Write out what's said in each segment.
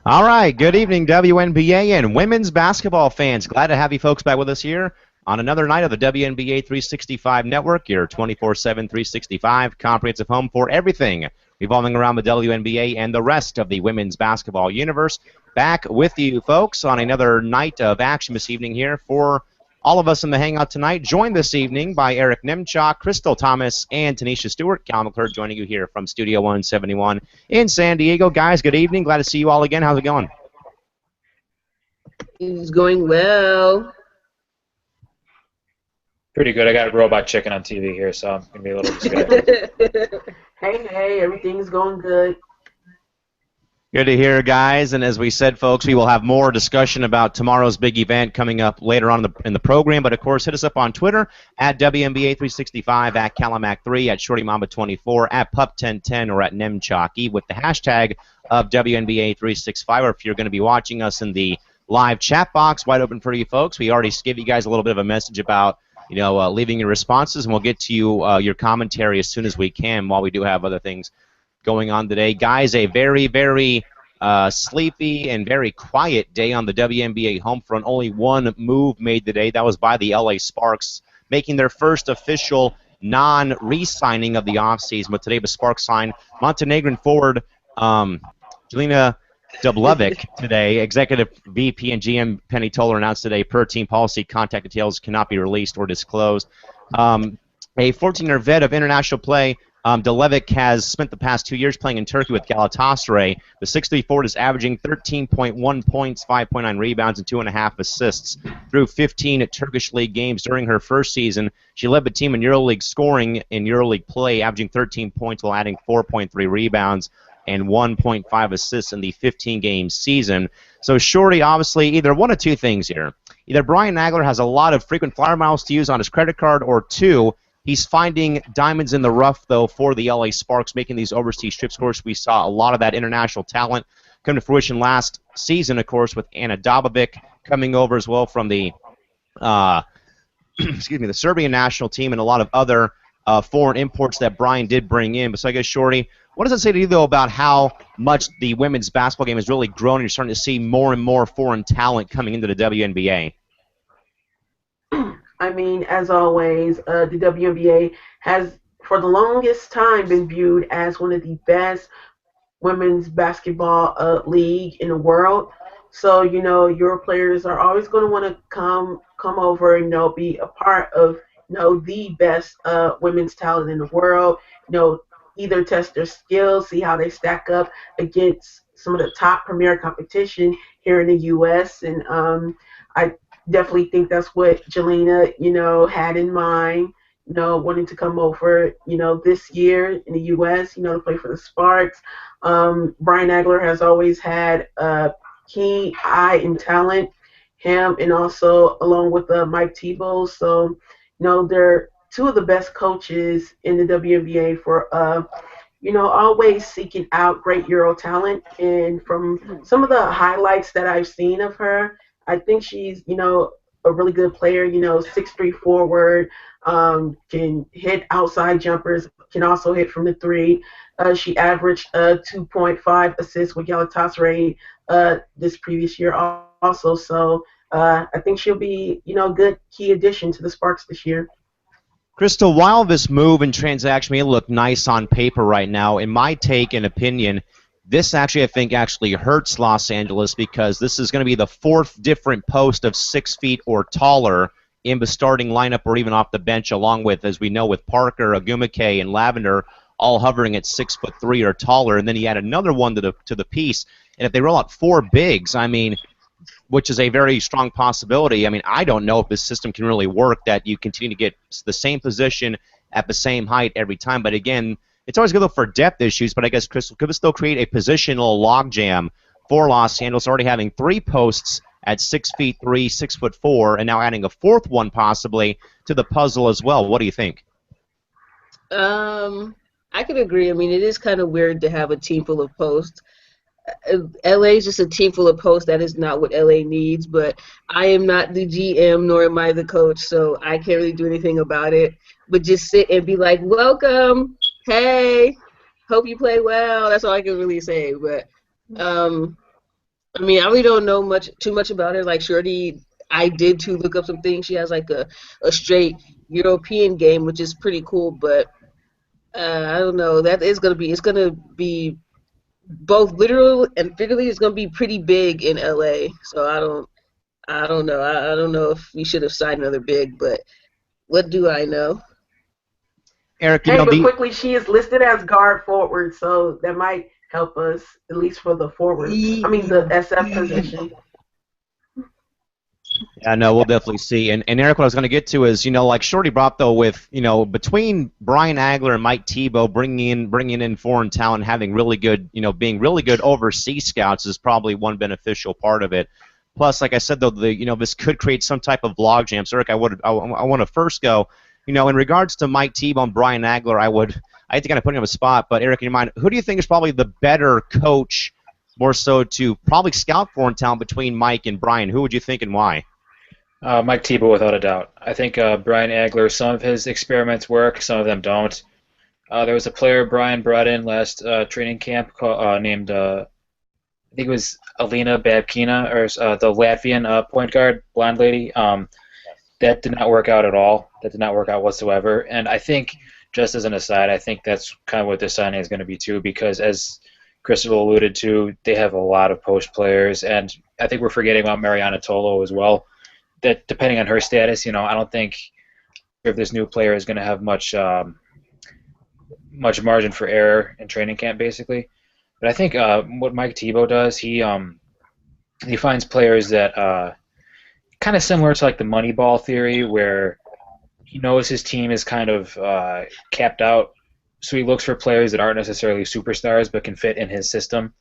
All right, good evening, WNBA and women's basketball fans. Glad to have you folks back with us here on another night of the WNBA 365 Network, your 24/7 365 comprehensive home for everything revolving around the WNBA and the rest of the women's basketball universe. Back with you folks on another night of action this evening here for all of us in the Hangout tonight, joined this evening by Eric Nemchok, Crystal Thomas, and Tanisha Stewart. Cal McClure joining you here from Studio 171 in San Diego. Guys, good evening. Glad to see you all again. How's it going? It's going well. Pretty good. I got a robot chicken on TV here, so I'm going to be a little distracted. Hey, everything's going good. Good to hear, guys. And as we said, folks, we will have more discussion about tomorrow's big event coming up later on in the program. But, of course, hit us up on Twitter at WNBA365, at Calamac3, at ShortyMamba24, at Pup1010, or at Nemchalky with the hashtag of WNBA365. Or if you're going to be watching us in the live chat box, wide open for you folks. We already gave you guys a little bit of a message about leaving your responses, and we'll get to you your commentary as soon as we can while we do have other things going on today. Guys, a very, very sleepy and very quiet day on the WNBA home front. Only one move made today. That was by the LA Sparks, making their first official non-re-signing of the offseason. But today the Sparks signed Montenegrin forward Jelena Dublevic today. Executive VP and GM Penny Toller announced today, per team policy, contact details cannot be released or disclosed. A 14-year vet of international play, Dublevic has spent the past 2 years playing in Turkey with Galatasaray. The 6'3" forward is averaging 13.1 points, 5.9 rebounds, and 2.5 assists through 15 Turkish League games. During her first season, she led the team in EuroLeague scoring in EuroLeague play, averaging 13 points while adding 4.3 rebounds and 1.5 assists in the 15-game season. So Shorty, obviously, either one of two things here. Either Brian Nagler has a lot of frequent flyer miles to use on his credit card, or two, he's finding diamonds in the rough, though, for the LA Sparks, making these overseas trips. Of course, we saw a lot of that international talent come to fruition last season, of course, with Ana Dobovic coming over as well from the the Serbian national team, and a lot of other foreign imports that Brian did bring in. But so I guess, Shorty, what does it say to you, though, about how much the women's basketball game has really grown and you're starting to see more and more foreign talent coming into the WNBA? I mean, as always, the WNBA has, for the longest time, been viewed as one of the best women's basketball league in the world. So, your players are always going to want to come over and, be a part of, the best women's talent in the world. Either test their skills, see how they stack up against some of the top premier competition here in the U.S. And I definitely think that's what Jelena, had in mind, wanting to come over, this year in the U.S., to play for the Sparks. Brian Nagler has always had a keen eye and talent, him and also along with Mike Tebow. So, they're two of the best coaches in the WNBA for, always seeking out great Euro talent. And from some of the highlights that I've seen of her, I think she's, a really good player, 6'3" forward, can hit outside jumpers, can also hit from the three. She averaged 2.5 assists with Galatasaray this previous year also. So I think she'll be, a good key addition to the Sparks this year. Crystal, while this move and transaction may look nice on paper right now, in my take and opinion, this actually, I think, hurts Los Angeles, because this is going to be the fourth different post of 6 feet or taller in the starting lineup or even off the bench, along with, as we know, with Parker, Agumake, and Lavender all hovering at 6'3" or taller. And then you add another one to the piece. And if they roll out 4 bigs, which is a very strong possibility. I don't know if this system can really work, that you continue to get the same position at the same height every time. But again, it's always good for depth issues, but I guess, Crystal, could this still create a positional logjam for Los Angeles, already having 3 posts at 6'3", 6'4", and now adding a 4th one possibly to the puzzle as well? What do you think? I could agree. It is kind of weird to have a team full of posts. LA is just a team full of posts. That is not what LA needs, but I am not the GM, nor am I the coach, so I can't really do anything about it, but just sit and be like, welcome, hey, hope you play well. That's all I can really say. But I mean, I really don't know too much about her. Like Shorty, I did to look up some things. She has like a straight European game, which is pretty cool. But I don't know. That is gonna be. It's gonna be both literal and figuratively. It's gonna be pretty big in LA. So I don't know. I don't know if we should have signed another big, but what do I know? Eric, Hey, but the quickly, she is listed as guard forward, so that might help us at least for the forward. I mean, the SF position. Yeah, no, we'll definitely see. And Eric, what I was going to get to is, like Shorty brought up, though, with between Brian Agler and Mike Tebow bringing in foreign talent, having really good, being really good overseas scouts is probably one beneficial part of it. Plus, like I said, though, this could create some type of logjam. So, Eric, I want to first go, in regards to Mike Tebow and Brian Agler, I think I'm putting him on a spot, but Eric, in your mind, who do you think is probably the better coach, more so to probably scout foreign talent between Mike and Brian? Who would you think and why? Mike Tebow, without a doubt. I think Brian Agler, some of his experiments work, some of them don't. There was a player Brian brought in last training camp named, I think it was Alina Babkina, or the Latvian point guard, blonde lady. That did not work out at all. That did not work out whatsoever. And I think, just as an aside, I think that's kind of what this signing is going to be too, because as Crystal alluded to, they have a lot of post players, and I think we're forgetting about Mariana Tolo as well. That depending on her status, I don't think if this new player is going to have much margin for error in training camp, basically. But I think what Mike Tebow does, he finds players that kind of similar to like the Moneyball theory, where he knows his team is kind of capped out, so he looks for players that aren't necessarily superstars but can fit in his system.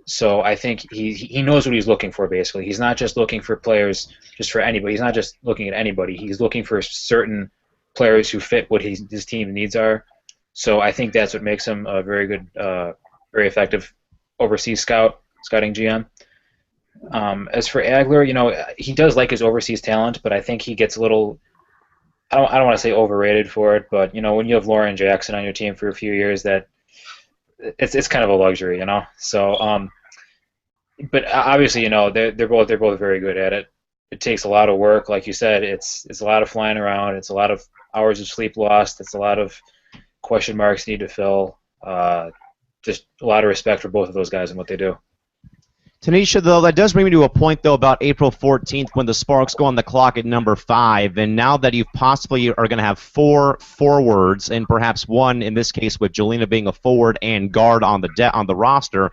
So I think he knows what he's looking for, basically. He's not just looking for players just for anybody. He's not just looking at anybody. He's looking for certain players who fit what his team needs are. So I think that's what makes him a very good, very effective overseas scouting GM. As for Agler, he does like his overseas talent, but I think he gets a little, I don't want to say overrated for it, but when you have Lauren Jackson on your team for a few years, that it's kind of a luxury, So, but obviously, they're both very good at it. It takes a lot of work, like you said. It's a lot of flying around. It's a lot of hours of sleep lost. It's a lot of question marks need to fill. Just a lot of respect for both of those guys and what they do. Tanisha, though, that does bring me to a point, though, about April 14th when the Sparks go on the clock at number 5, and now that you possibly are going to have 4 forwards and perhaps one, in this case, with Jelena being a forward and guard on the roster,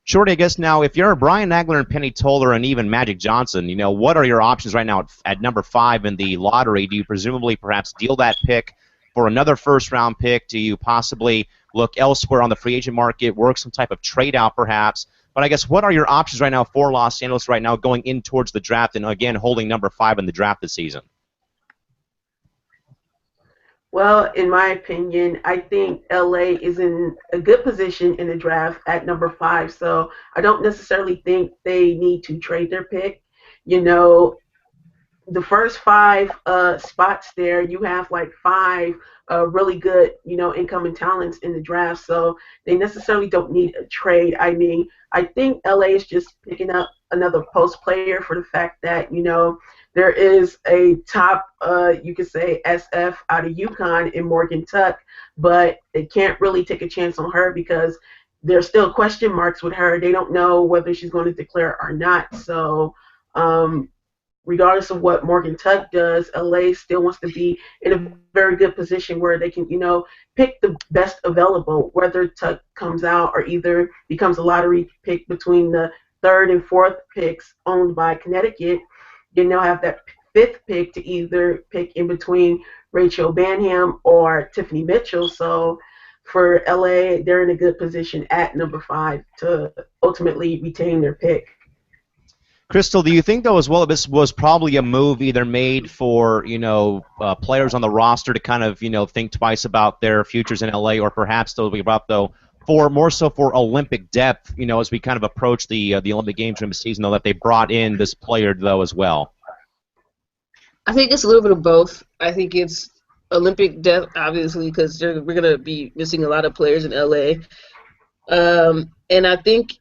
Shorty, I guess now, if you're Brian Agler and Penny Toller and even Magic Johnson, what are your options right now at number 5 in the lottery? Do you presumably perhaps deal that pick for another first-round pick? Do you possibly look elsewhere on the free agent market, work some type of trade-out perhaps? But I guess what are your options right now for Los Angeles right now going in towards the draft and, again, holding number 5 in the draft this season? Well, in my opinion, I think LA is in a good position in the draft at number 5, so I don't necessarily think they need to trade their pick. The first 5 spots there, you have like 5 really good, incoming talents in the draft. So they necessarily don't need a trade. I mean, I think LA is just picking up another post player for the fact that, there is a top, you could say, SF out of UConn in Morgan Tuck, but they can't really take a chance on her because there's still question marks with her. They don't know whether she's going to declare or not. So, regardless of what Morgan Tuck does, LA still wants to be in a very good position where they can, pick the best available, whether Tuck comes out or either becomes a lottery pick between the 3rd and 4th picks owned by Connecticut. You now have that 5th pick to either pick in between Rachel Banham or Tiffany Mitchell. So for LA, they're in a good position at number 5 to ultimately retain their pick. Crystal, do you think, though, as well, this was probably a move either made for, players on the roster to kind of, think twice about their futures in LA, or perhaps, though, more so for Olympic depth, as we kind of approach the Olympic Games during the season, though, that they brought in this player, though, as well? I think it's a little bit of both. I think it's Olympic depth, obviously, because we're going to be missing a lot of players in LA. And I think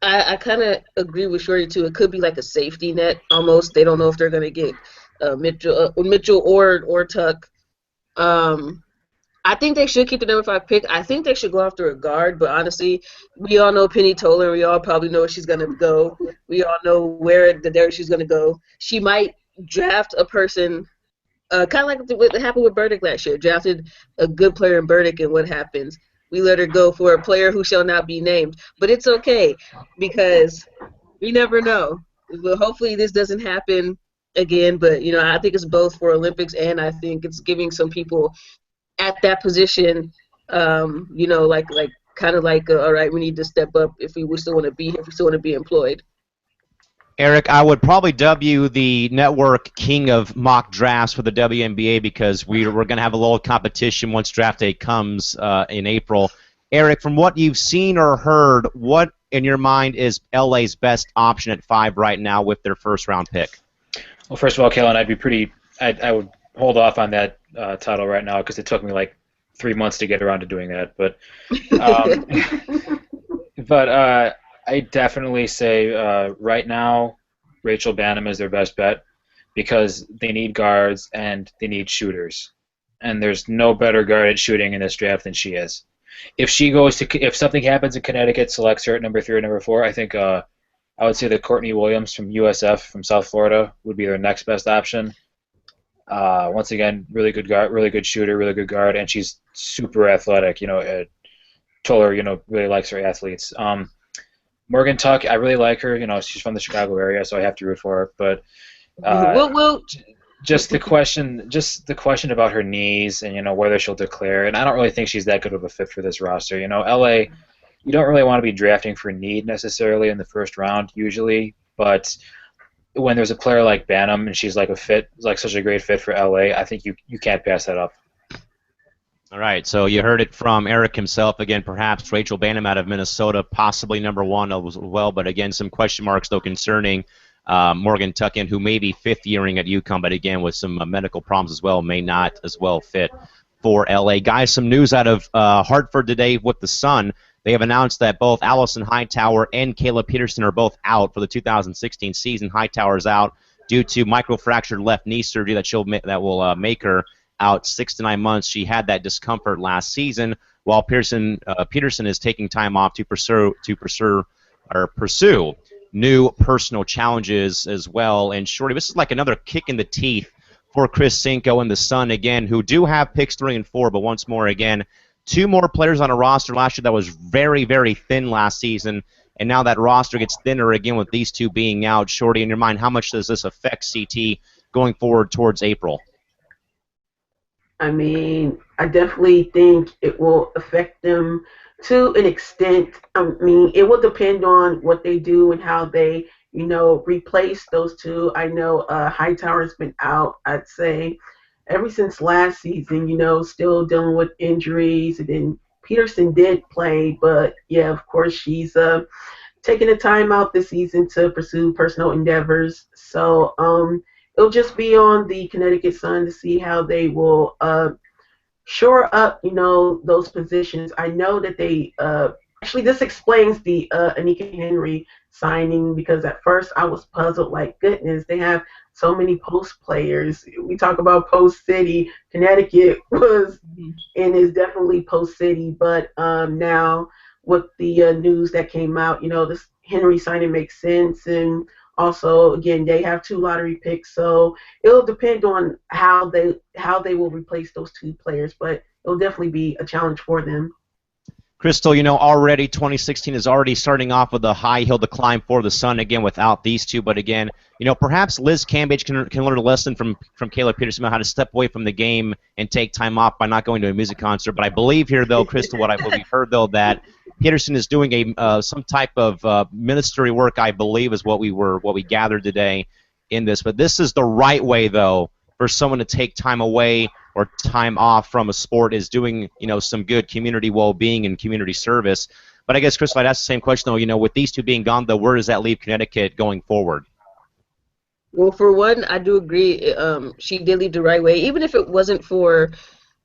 I kind of agree with Shorty too. It could be like a safety net almost. They don't know if they're gonna get Mitchell or Tuck. Um, I think they should keep the number 5 pick. I think they should go after a guard, but honestly, we all know Penny Toller. We all probably know where she's gonna go. We all know where she's gonna go. She might draft a person, kind of like what happened with Burdick last year. Drafted a good player in Burdick, and what happens? We let her go for a player who shall not be named. But it's okay because we never know. Well, hopefully this doesn't happen again. But I think it's both for Olympics, and I think it's giving some people at that position, like kind of like, all right, we need to step up if we still want to be here, if we still want to be employed. Eric, I would probably dub you the network king of mock drafts for the WNBA because we're going to have a little competition once draft day comes in April. Eric, from what you've seen or heard, what in your mind is LA's best option at 5 right now with their first-round pick? Well, first of all, Kellen, I would hold off on that title right now because it took me like 3 months to get around to doing that. But, I definitely say right now Rachel Banham is their best bet because they need guards and they need shooters, and there's no better guard at shooting in this draft than she is. If something happens and Connecticut selects her at number 3 or number 4, I think I would say that Courtney Williams from USF from South Florida would be their next best option. Once again, really good guard, really good shooter, really good guard, and she's super athletic. Toller, really likes her athletes. Morgan Tuck, I really like her. She's from the Chicago area, so I have to root for her. But just the question about her knees and whether she'll declare, and I don't really think she's that good of a fit for this roster. LA, you don't really want to be drafting for need necessarily in the first round usually, but when there's a player like Banham and she's like such a great fit for LA, I think you can't pass that up. All right, so you heard it from Eric himself. Again, perhaps Rachel Banham out of Minnesota, possibly number 1 as well, but again, some question marks, though, concerning Morgan Tuckin, who may be fifth-yearing at UConn, but again, with some medical problems as well, may not as well fit for LA. Guys, some news out of Hartford today with the Sun. They have announced that both Allison Hightower and Kayla Peterson are both out for the 2016 season. Hightower is out due to microfractured left knee surgery that will make her out 6 to 9 months. She had that discomfort last season, while Peterson is taking time off to pursue new personal challenges as well. And Shorty, this is like another kick in the teeth for Chris Cinco and the Sun again, who do have picks 3 and 4, but once more again, 2 more players on a roster last year that was very, very thin last season, and now that roster gets thinner again with these 2 being out. Shorty, in your mind, how much does this affect CT going forward towards April? I mean, I definitely think it will affect them to an extent. I mean, it will depend on what they do and how they, replace those 2. I know Hightower's been out, I'd say, ever since last season, still dealing with injuries. And then Peterson did play, but yeah, of course, she's taking the time out this season to pursue personal endeavors. So, it'll just be on the Connecticut Sun to see how they will shore up, those positions. I know that they actually this explains the Anika Henry signing because at first I was puzzled. Like, goodness, they have so many post players. We talk about post city. Connecticut was and is definitely post city, but now with the news that came out, this Henry signing makes sense. And also, again, they have 2 lottery picks, so it'll depend on how they will replace those 2 players, but it'll definitely be a challenge for them. Crystal, already 2016 is already starting off with a high hill to climb for the Sun again without these 2. But again, perhaps Liz Cambage can learn a lesson from Kayla Peterson about how to step away from the game and take time off by not going to a music concert. But I believe here, though, Crystal, what we've heard, though, that Peterson is doing some type of ministry work, I believe, is what we gathered today in this. But this is the right way, though, for someone to take time away or time off from a sport, is doing some good community well-being and community service. But I guess, Chris, I'd ask the same question, though. With these 2 being gone, though, where does that leave Connecticut going forward? Well, for one, I do agree. She did leave the right way, even if it wasn't for,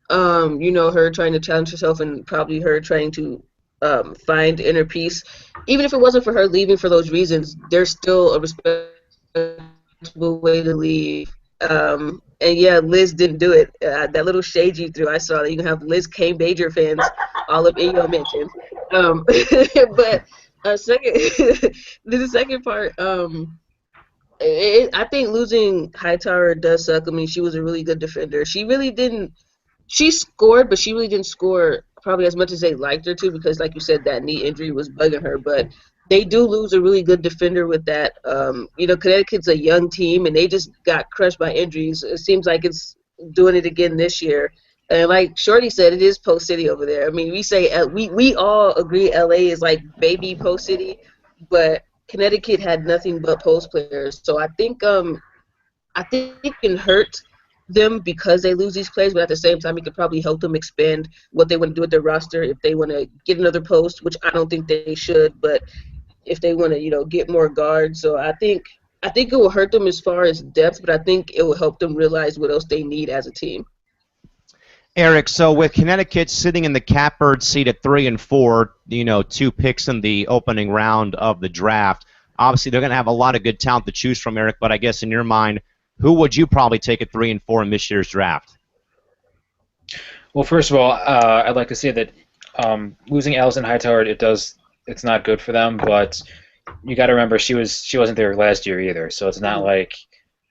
her trying to challenge herself and probably her trying to find inner peace. Even if it wasn't for her leaving for those reasons, there's still a respectable way to leave. And yeah, Liz didn't do it. That little shade you threw, I saw that you can have Liz Kane Major fans all up in your mentions. But second, the second part, I think losing Hightower does suck. I mean, she was a really good defender. She really didn't. She scored, but she really didn't score probably as much as they liked her to because, like you said, that knee injury was bugging her. But they do lose a really good defender with that. Connecticut's a young team, and they just got crushed by injuries. It seems like it's doing it again this year. And like Shorty said, it is Post City over there. I mean, we all agree LA is like baby Post City, but Connecticut had nothing but post players. So I think it can hurt them because they lose these players, but at the same time, it could probably help them expand what they want to do with their roster if they want to get another post, which I don't think they should, but if they want to, get more guards. So I think it will hurt them as far as depth, but I think it will help them realize what else they need as a team. Eric, so with Connecticut sitting in the catbird seat at 3 and 4, 2 picks in the opening round of the draft, obviously they're going to have a lot of good talent to choose from, Eric, but I guess in your mind, who would you probably take at 3 and 4 in this year's draft? Well, first of all, I'd like to say that losing Allison Hightower, it's not good for them. But you got to remember she wasn't there last year either, so it's not like,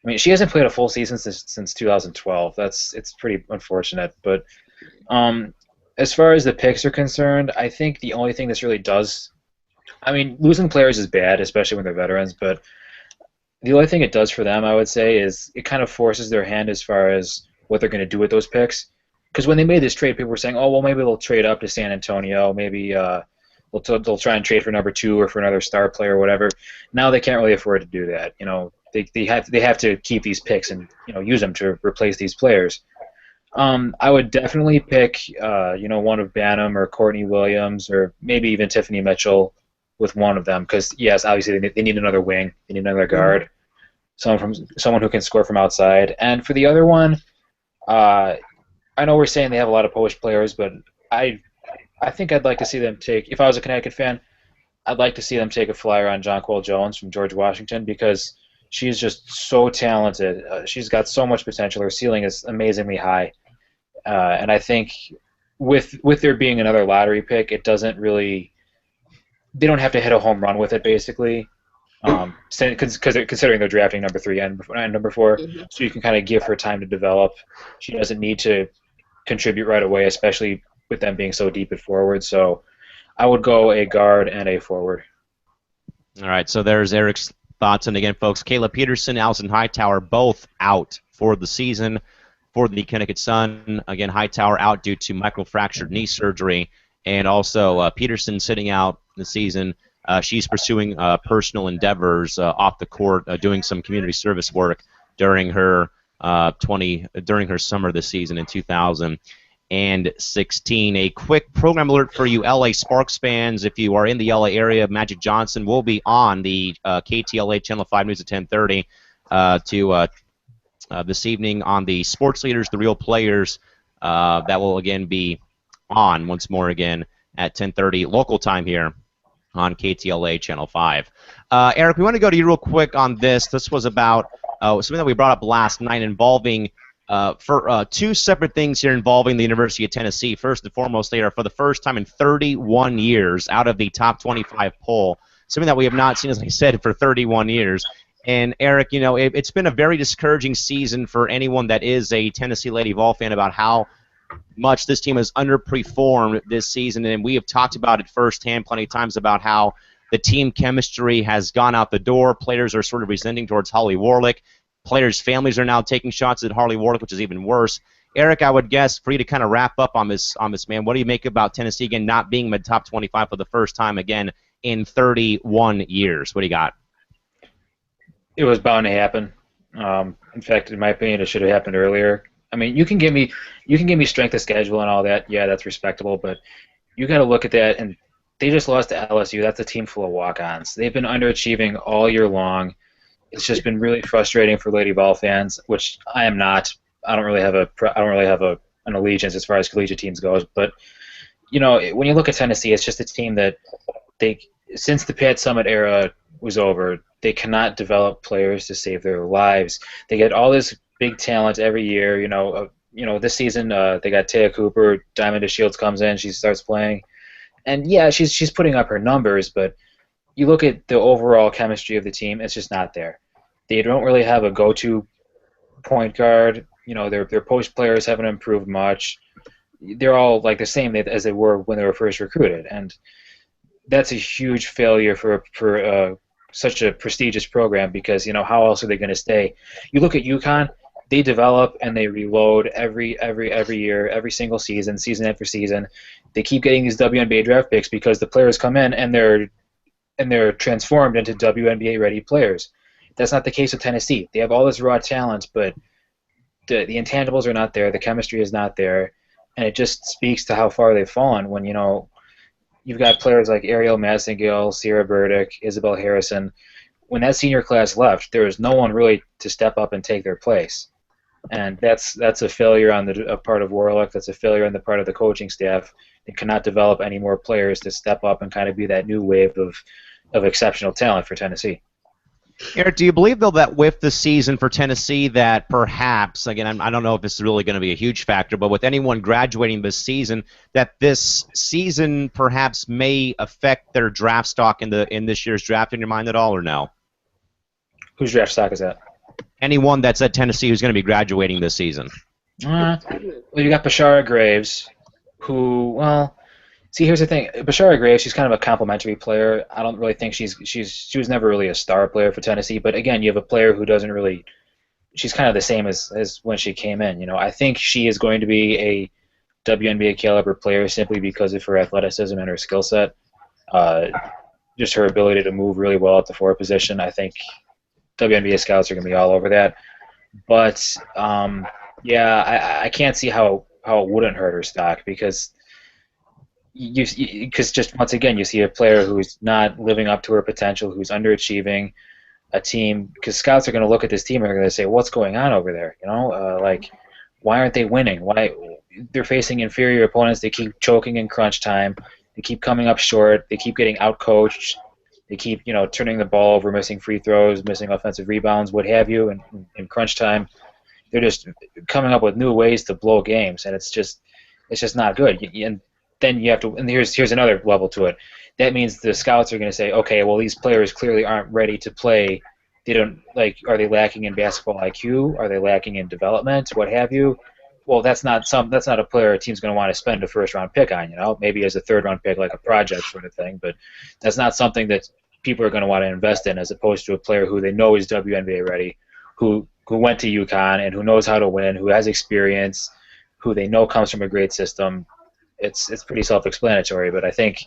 I mean, she hasn't played a full season since 2012. It's pretty unfortunate. But as far as the picks are concerned, I think the only thing this really does, I mean, losing players is bad, especially when they're veterans, but the only thing it does for them, I would say, is it kind of forces their hand as far as what they're going to do with those picks. Because when they made this trade, people were saying, oh, well, maybe they'll trade up to San Antonio. Maybe they'll try and trade for number 2 or for another star player or whatever. Now they can't really afford to do that. They have to keep these picks and use them to replace these players. I would definitely pick one of Banham or Courtney Williams or maybe even Tiffany Mitchell with one of them, because yes, obviously they need another wing, they need another guard, someone who can score from outside. And for the other one, I know we're saying they have a lot of Polish players, but I think I'd like to see them take. If I was a Connecticut fan, I'd like to see them take a flyer on Jonquel Jones from George Washington because she's just so talented. She's got so much potential. Her ceiling is amazingly high, and I think with there being another lottery pick, it doesn't really. They don't have to hit a home run with it, basically, considering they're drafting number 3 and number 4. Mm-hmm. So you can kind of give her time to develop. She doesn't need to contribute right away, especially with them being so deep at forward. So I would go a guard and a forward. All right, so there's Eric's thoughts. And again, folks, Kayla Peterson, Allison Hightower, both out for the season for the Connecticut Sun. Again, Hightower out due to microfractured knee surgery. And also Peterson sitting out the season. She's pursuing personal endeavors off the court, doing some community service work during her during her summer this season in 2016. A quick program alert for you LA Sparks fans. If you are in the LA area, Magic Johnson will be on the KTLA Channel 5 News at 10:30 this evening on the Sports Leaders, the Real Players. That will again be on once more again at 10:30 local time here on KTLA Channel 5. Eric, we want to go to you real quick on this. This was about something that we brought up last night involving for 2 separate things here involving the University of Tennessee. First and foremost, they are for the first time in 31 years out of the top 25 poll, something that we have not seen, as I said, for 31 years. And Eric, it's been a very discouraging season for anyone that is a Tennessee Lady Vol fan about how much this team has underperformed this season, and we have talked about it firsthand plenty of times about how the team chemistry has gone out the door. Players are sort of resenting towards Holly Warlick. Players' families are now taking shots at Harley Warlick, which is even worse. Eric, I would guess for you to kind of wrap up on this, man, what do you make about Tennessee again not being in the top 25 for the first time again in 31 years? What do you got? It was bound to happen. In fact, in my opinion, it should have happened earlier. I mean, you can give me strength of schedule and all that. Yeah, that's respectable, but you got to look at that. And they just lost to LSU. That's a team full of walk-ons. They've been underachieving all year long. It's just been really frustrating for Lady Vol fans, which I am not. I don't really have an allegiance as far as collegiate teams goes, but when you look at Tennessee, it's just a team that they, since the Pat Summit era was over, they cannot develop players to save their lives. They get all this big talent every year. This season they got Taya Cooper. Diamond Shields comes in, she starts playing, and yeah, she's putting up her numbers, but you look at the overall chemistry of the team, it's just not there. They don't really have a go-to point guard. Their post players haven't improved much. They're all like the same as they were when they were first recruited, and that's a huge failure for such a prestigious program because how else are they going to stay? You look at UConn, they develop and they reload every year, every single season, season after season. They keep getting these WNBA draft picks because the players come in and they're transformed into WNBA ready players. That's not the case with Tennessee. They have all this raw talent, but the intangibles are not there. The chemistry is not there, and it just speaks to how far they've fallen when you've got players like Ariel Massengill, Sierra Burdick, Isabel Harrison. When that senior class left, there was no one really to step up and take their place, and that's a failure on the part of Warlick. That's a failure on the part of the coaching staff. They cannot develop any more players to step up and kind of be that new wave of exceptional talent for Tennessee. Eric, do you believe, though, that with the season for Tennessee that perhaps, again, I don't know if this is really going to be a huge factor, but with anyone graduating this season, that this season perhaps may affect their draft stock in this year's draft in your mind at all, or no? Whose draft stock is that? Anyone that's at Tennessee who's going to be graduating this season. Well, you got Bashara Graves, who, well, see, here's the thing. Bashara Graves, she's kind of a complimentary player. I don't really think she was never really a star player for Tennessee. But again, you have a player who doesn't really. She's kind of the same as when she came in. I think she is going to be a WNBA caliber player simply because of her athleticism and her skill set. Just her ability to move really well at the forward position. I think WNBA scouts are going to be all over that. But yeah, I can't see how it wouldn't hurt her stock because. Because just once again, you see a player who's not living up to her potential, who's underachieving, a team. Because scouts are going to look at this team and are going to say, "What's going on over there?" Like, why aren't they winning? Why they're facing inferior opponents? They keep choking in crunch time. They keep coming up short. They keep getting outcoached. They keep turning the ball over, missing free throws, missing offensive rebounds, what have you. And in crunch time, they're just coming up with new ways to blow games, and it's just not good. And then you have to, and here's another level to it. That means the scouts are going to say, okay, well, these players clearly aren't ready to play. They don't are they lacking in basketball IQ? Are they lacking in development? What have you? Well, that's not a player a team's going to want to spend a first round pick on. Maybe as a third round pick, like a project sort of thing. But that's not something that people are going to want to invest in, as opposed to a player who they know is WNBA ready, who went to UConn and who knows how to win, who has experience, who they know comes from a great system. It's pretty self-explanatory, but I think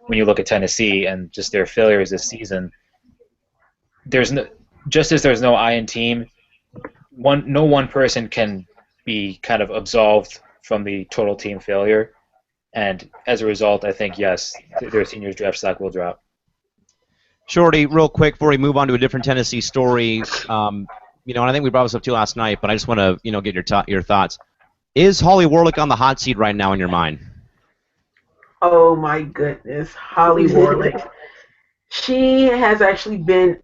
when you look at Tennessee and just their failures this season, just as there's no I in team, no one person can be kind of absolved from the total team failure, and as a result, I think yes, their seniors draft stock will drop. Shorty, real quick before we move on to a different Tennessee story, and I think we brought this up too last night, but I just want to get your thoughts. Is Holly Warlick on the hot seat right now in your mind? Oh my goodness, Holly Warlick. She has actually been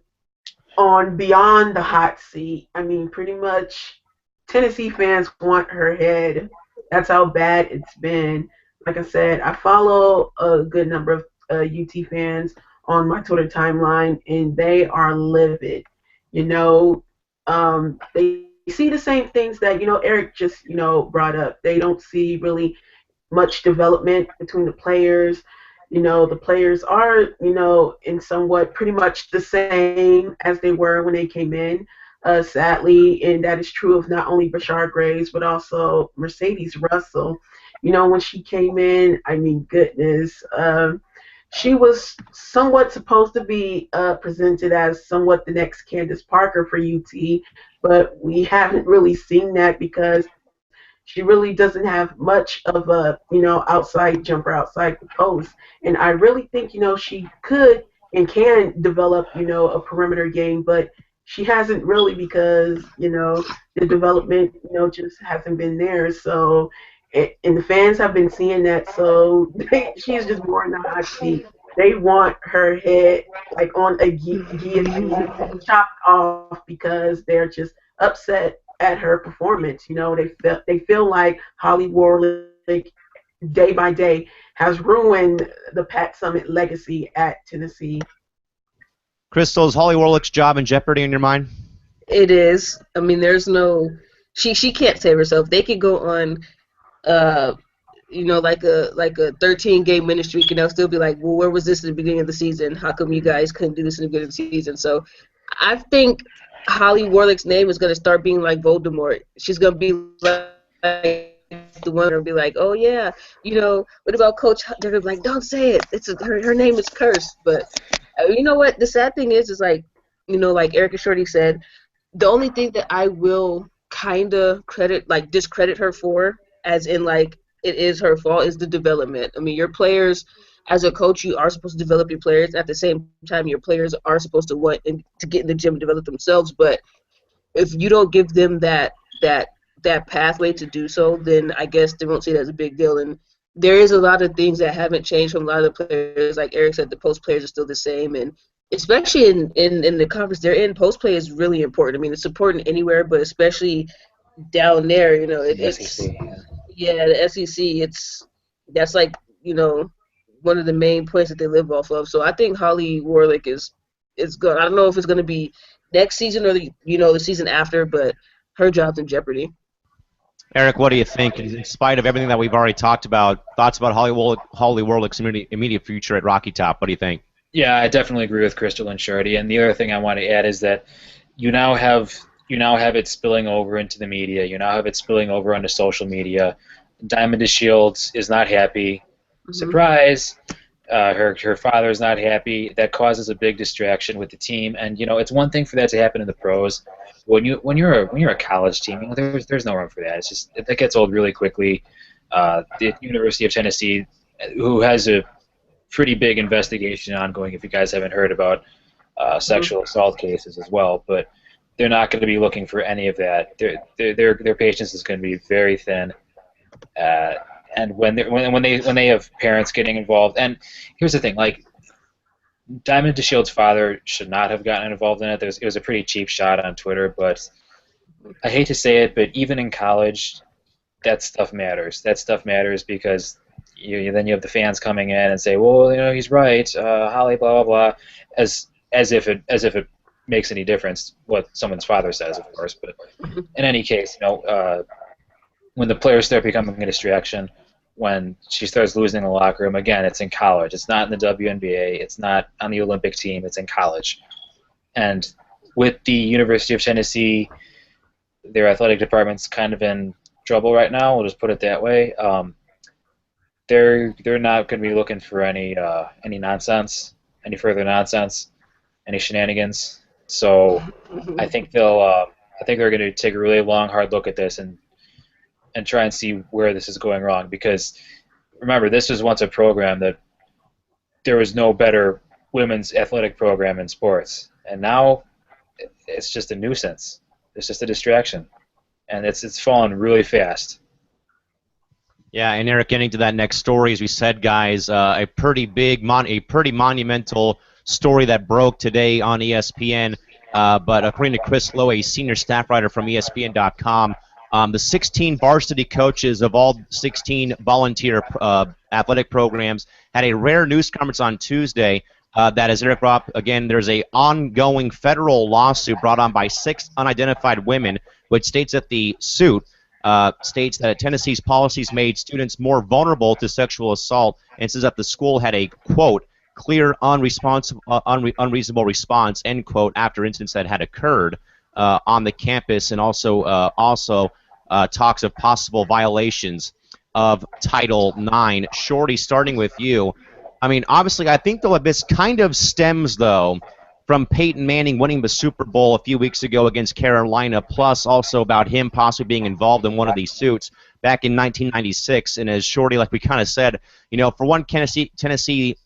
on beyond the hot seat. I mean, pretty much Tennessee fans want her head. That's how bad it's been. Like I said, I follow a good number of UT fans on my Twitter timeline, and they are livid. They see the same things that Eric just brought up. They don't see really much development between the players. The players are, in somewhat pretty much the same as they were when they came in, sadly, and that is true of not only Bashar Graves, but also Mercedes Russell. When she came in, I mean, goodness, she was somewhat supposed to be presented as somewhat the next Candace Parker for UT, but we haven't really seen that because she really doesn't have much of a, outside jumper outside the post. And I really think, she could and can develop, a perimeter game, but she hasn't really because, the development, just hasn't been there. So and the fans have been seeing that, so she's just more in the hot seat. They want her head like on a guillotine, chopped off because they're just upset at her performance. They feel like Holly Warlick day by day has ruined the Pat Summit legacy at Tennessee. Crystal, is Holly Warlick's job in jeopardy in your mind? It is. I mean, there's no. She can't save herself. They could go on, uh, like a 13 game winning streak, and they'll still be like, well, where was this in the beginning of the season? How come you guys couldn't do this in the beginning of the season? So, I think Holly Warlick's name is gonna start being like Voldemort. She's gonna be like the one and be like, oh yeah, what about Coach? They're gonna be like, don't say it. Her name is cursed. But you know what? The sad thing is like, like Erica Shorty said, the only thing that I will kind of discredit her for, as in like it is her fault, is the development. I mean, your players, as a coach, you are supposed to develop your players. At the same time, your players are supposed to want to get in the gym and develop themselves. But if you don't give them that pathway to do so, then I guess they won't see it as a big deal. And there is a lot of things that haven't changed from a lot of the players. Like Eric said, the post players are still the same, and especially in the conference they're in, post play is really important. I mean, it's important anywhere, but especially down there, The it's SEC. Yeah. yeah, the SEC. That's like one of the main points that they live off of. So I think Holly Warlick is good. I don't know if it's going to be next season or the season after, but her job's in jeopardy. Eric, what do you think? In spite of everything that we've already talked about, thoughts about Holly Warlick's immediate future at Rocky Top? What do you think? Yeah, I definitely agree with Crystal and Shorty. And the other thing I want to add is that you now have it spilling over into the media. You now have it spilling over onto social media. Diamond DeShields is not happy. Mm-hmm. Surprise! Her father is not happy. That causes a big distraction with the team. And it's one thing for that to happen in the pros. When you're a college team, there's no room for that. It's just that gets old really quickly. The University of Tennessee, who has a pretty big investigation ongoing, if you guys haven't heard about sexual assault cases as well, but they're not going to be looking for any of that. Their patience is going to be very thin, and when they have parents getting involved, and here's the thing, like Diamond DeShield's father should not have gotten involved in it. It was a pretty cheap shot on Twitter, but I hate to say it, but even in college, that stuff matters. That stuff matters because then you have the fans coming in and say, well, he's right, Holly, blah blah blah, as if it makes any difference what someone's father says, of course. But in any case, when the players start becoming a distraction, when she starts losing the locker room, again, it's in college. It's not in the WNBA. It's not on the Olympic team. It's in college. And with the University of Tennessee, their athletic department's kind of in trouble right now. We'll just put it that way. They're not going to be looking for any nonsense, any further nonsense, any shenanigans. So I think they're going to take a really long, hard look at this and try and see where this is going wrong. Because remember, this was once a program that there was no better women's athletic program in sports, and now it's just a nuisance. It's just a distraction, and it's fallen really fast. Yeah, and Eric, getting to that next story, as we said, guys, a pretty monumental story that broke today on ESPN. But according to Chris Lowe, a senior staff writer from ESPN.com, the 16 varsity coaches of all 16 volunteer athletic programs had a rare news conference on Tuesday. That, as Eric brought up, again, there's a ongoing federal lawsuit brought on by 6 unidentified women, which states that the suit states that Tennessee's policies made students more vulnerable to sexual assault, and says that the school had a, quote, clear, unreasonable response, end quote, after incidents that had occurred on the campus, and also talks of possible violations of Title IX. Shorty, starting with you. I mean, obviously, I think, though, this kind of stems, though, from Peyton Manning winning the Super Bowl a few weeks ago against Carolina, plus also about him possibly being involved in one of these suits back in 1996. And as Shorty, like we kind of said, for one, Tennessee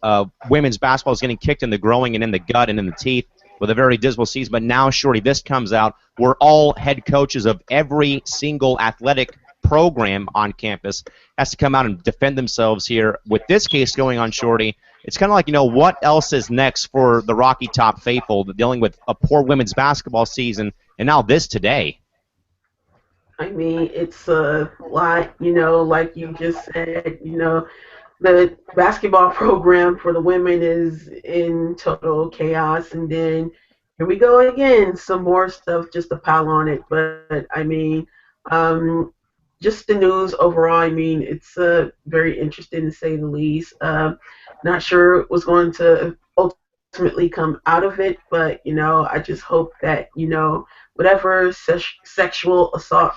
women's basketball is getting kicked in the groin and in the gut and in the teeth with a very dismal season. But now, Shorty, this comes out. We're all head coaches of every single athletic program on campus has to come out and defend themselves here. With this case going on, Shorty, it's kind of like, what else is next for the Rocky Top faithful dealing with a poor women's basketball season and now this today? I mean, it's a lot, like you just said, the basketball program for the women is in total chaos, and then here we go again, some more stuff just to pile on it. But I mean, um, just the news overall. I mean, it's very interesting to say the least. Not sure what's going to ultimately come out of it, but I just hope that whatever sexual assault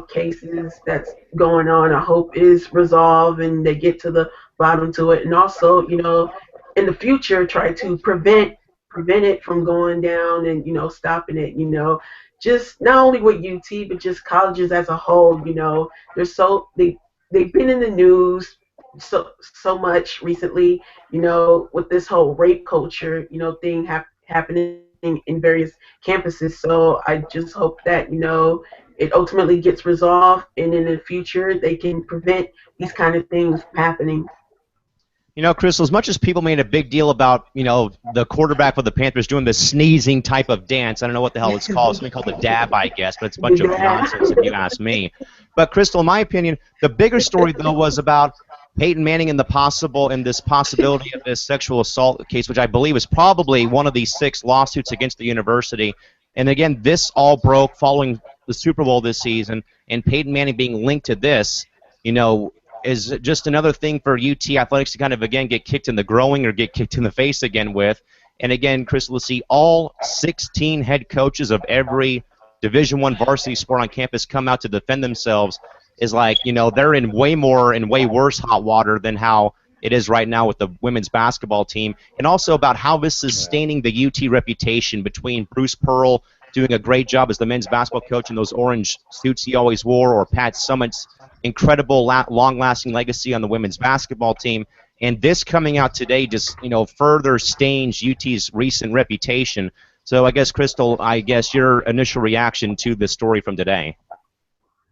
cases that's going on, I hope is resolved and they get to the bottom to it, and also in the future try to prevent it from going down and stopping it. Just not only with UT but just colleges as a whole. They're they've been in the news so much recently. With this whole rape culture thing happening in various campuses. So I just hope that it ultimately gets resolved, and in the future they can prevent these kind of things happening. Crystal, as much as people made a big deal about, the quarterback for the Panthers doing the sneezing type of dance, I don't know what the hell it's called, something called the dab, I guess, but it's a bunch of nonsense if you ask me. But, Crystal, in my opinion, the bigger story, though, was about Peyton Manning and this possibility of this sexual assault case, which I believe is probably one of these 6 lawsuits against the university. And, again, this all broke following the Super Bowl this season, and Peyton Manning being linked to this, is just another thing for UT athletics to kind of, again, get kicked in the growing or get kicked in the face again with. And, again, Crystal, to see all 16 head coaches of every Division I varsity sport on campus come out to defend themselves is like, they're in way more and way worse hot water than how it is right now with the women's basketball team. And also about how this is staining the UT reputation between Bruce Pearl doing a great job as the men's basketball coach in those orange suits he always wore, or Pat Summitt's incredible long-lasting legacy on the women's basketball team. And this coming out today just, further stains UT's recent reputation. So I guess, Crystal, your initial reaction to this story from today.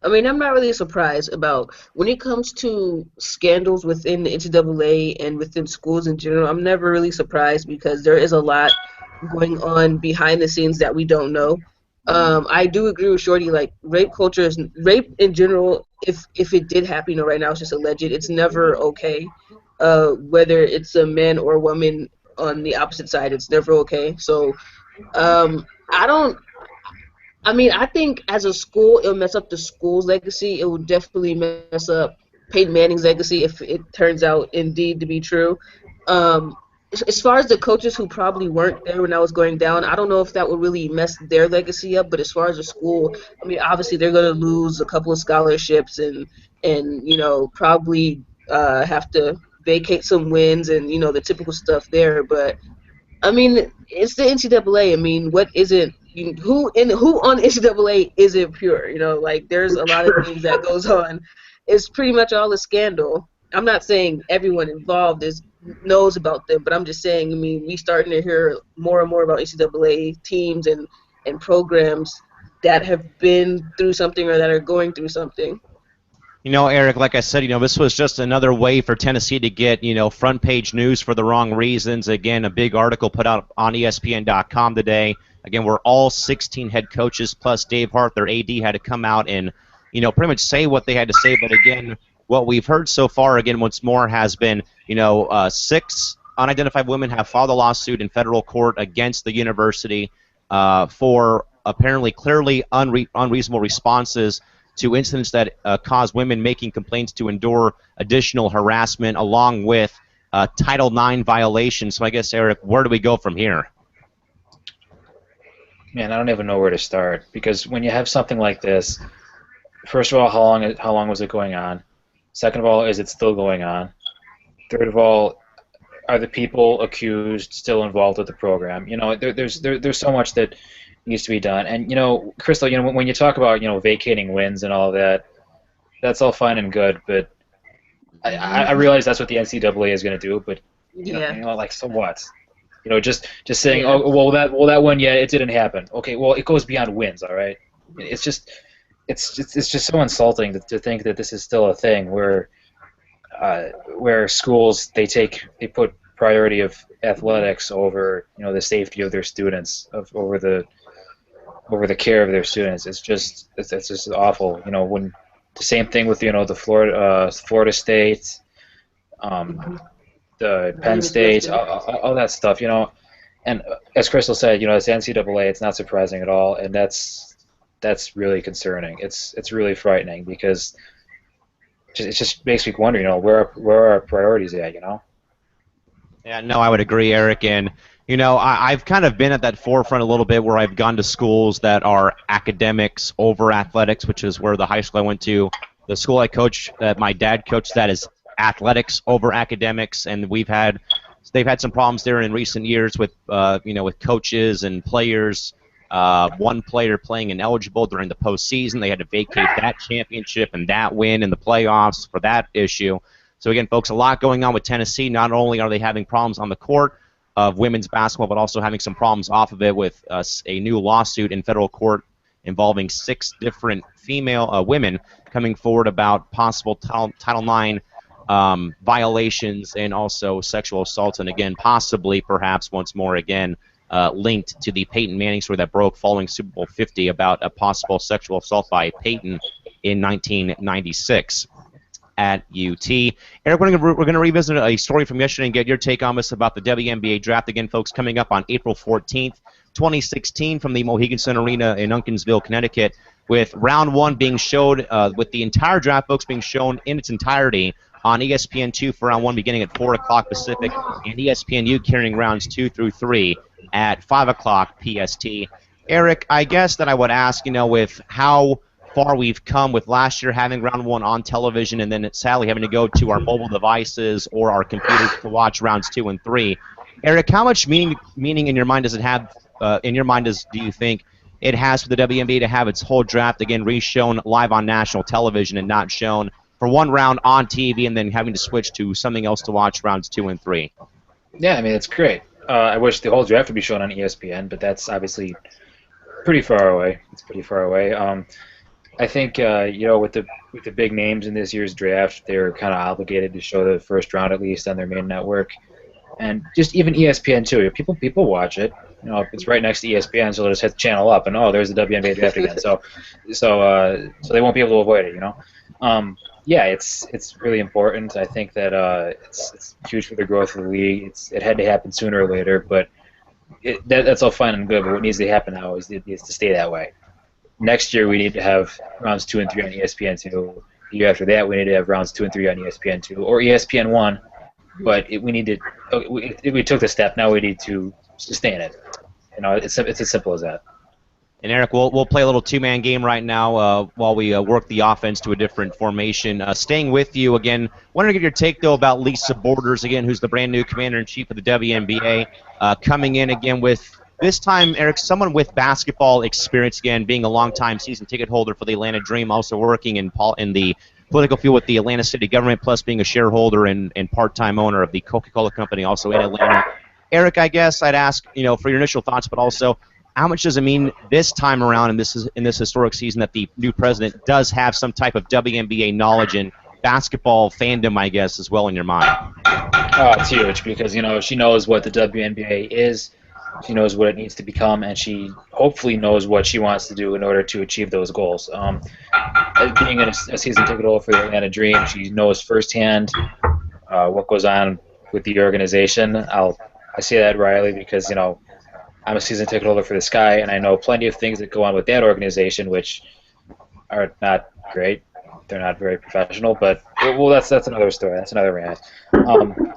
I mean, I'm not really surprised about when it comes to scandals within the NCAA and within schools in general. I'm never really surprised because there is a lot going on behind the scenes that we don't know. I do agree with Shorty. Like, rape in general, if it did happen, right now it's just alleged. It's never okay. Whether it's a man or a woman on the opposite side, it's never okay. So, I don't. I mean, I think as a school, it'll mess up the school's legacy. It will definitely mess up Peyton Manning's legacy if it turns out indeed to be true. As far as the coaches who probably weren't there when I was going down, I don't know if that would really mess their legacy up. But as far as the school, I mean, obviously they're going to lose a couple of scholarships and probably have to vacate some wins and the typical stuff there. But I mean, it's the NCAA. I mean, what isn't? Who on NCAA isn't pure? Like, there's a lot of things that goes on. It's pretty much all a scandal. I'm not saying everyone involved knows about them, but I'm just saying, I mean, we starting to hear more and more about NCAA teams and programs that have been through something or that are going through something. Eric, like I said, this was just another way for Tennessee to get, front page news for the wrong reasons. Again, a big article put out on ESPN.com today. Again, where all 16 head coaches plus Dave Hart, their AD, had to come out and, pretty much say what they had to say. But again, what we've heard so far, again, once more, has been, 6 unidentified women have filed a lawsuit in federal court against the university for apparently clearly unreasonable responses to incidents that cause women making complaints to endure additional harassment along with Title IX violations. So I guess, Eric, where do we go from here? Man, I don't even know where to start, because when you have something like this, first of all, how long was it going on? Second of all, is it still going on? Third of all, are the people accused still involved with the program? There's so much that needs to be done. And Crystal, when you talk about vacating wins and all of that, that's all fine and good, but I realize that's what the NCAA is going to do. But like, so what? Just saying, Yeah. oh, well that one, yeah, it didn't happen. Okay, well, it goes beyond wins, all right? It's just it's just so insulting to think that this is still a thing where schools they put priority of athletics over the safety of their students over the care of their students. It's just awful. When the same thing with the Florida State, um, the Penn James State, Weston. all that stuff. And as Crystal said, it's NCAA. It's not surprising at all, and that's really concerning. It's really frightening because it just makes me wonder, where are our priorities at, Yeah, no, I would agree, Eric. And, I've kind of been at that forefront a little bit where I've gone to schools that are academics over athletics, which is where the high school I went to. The school I coach, that my dad coached, that is athletics over academics. And they've had some problems there in recent years with, with coaches and players. One player playing ineligible during the postseason. They had to vacate that championship and that win in the playoffs for that issue. So again, folks, a lot going on with Tennessee. Not only are they having problems on the court of women's basketball, but also having some problems off of it with a new lawsuit in federal court involving 6 different female women coming forward about possible Title IX violations and also sexual assaults, and again, possibly, perhaps once more, again, linked to the Peyton Manning story that broke following Super Bowl 50 about a possible sexual assault by Peyton in 1996 at UT. Eric, we're going to revisit a story from yesterday and get your take on this about the WNBA draft. Again, folks, coming up on April 14th, 2016 from the Mohegan Sun Arena in Uncasville, Connecticut, with round 1 being showed, with the entire draft, folks, being shown in its entirety on ESPN2 for round 1 beginning at 4 o'clock Pacific, and ESPNU carrying rounds 2 through 3 at 5 o'clock PST. Eric, I guess that I would ask, with how far we've come with last year having round 1 on television and then sadly having to go to our mobile devices or our computers to watch rounds 2 and 3. Eric, how much meaning in your mind does it have, do you think it has for the WNBA to have its whole draft, again, re-shown live on national television and not shown for one round on TV and then having to switch to something else to watch rounds 2 and 3? Yeah, I mean, it's great. I wish the whole draft would be shown on ESPN, but that's obviously pretty far away. It's pretty far away. I think with the big names in this year's draft, they're kind of obligated to show the first round at least on their main network, and just even ESPN too. People watch it. It's right next to ESPN, so they'll just hit the channel up, and there's the WNBA draft again. So they won't be able to avoid it. Yeah, it's really important. I think that it's huge for the growth of the league. It had to happen sooner or later, but that's all fine and good. But what needs to happen now is it needs to stay that way. Next year we need to have rounds 2 and 3 on ESPN2. The year after that we need to have rounds 2 and 3 on ESPN2 or ESPN1. But we took the step. Now we need to sustain it. It's as simple as that. And Eric, we'll play a little 2-man game right now while we work the offense to a different formation. Staying with you again, wanted to get your take though about Lisa Borders again, who's the brand new commander-in-chief of the WNBA, coming in again with this time, Eric, someone with basketball experience again, being a long-time season ticket holder for the Atlanta Dream, also working in the political field with the Atlanta city government, plus being a shareholder and part-time owner of the Coca-Cola company, also in Atlanta. Eric, I guess I'd ask, for your initial thoughts, but also, how much does it mean this time around in this historic season that the new president does have some type of WNBA knowledge and basketball fandom, I guess, as well in your mind? It's huge because she knows what the WNBA is, she knows what it needs to become, and she hopefully knows what she wants to do in order to achieve those goals. Being a season ticket holder for the Atlanta Dream, she knows firsthand what goes on with the organization. I say that, Riley, because I'm a season ticket holder for the Sky, and I know plenty of things that go on with that organization, which are not great. They're not very professional, but that's another story. That's another rant. But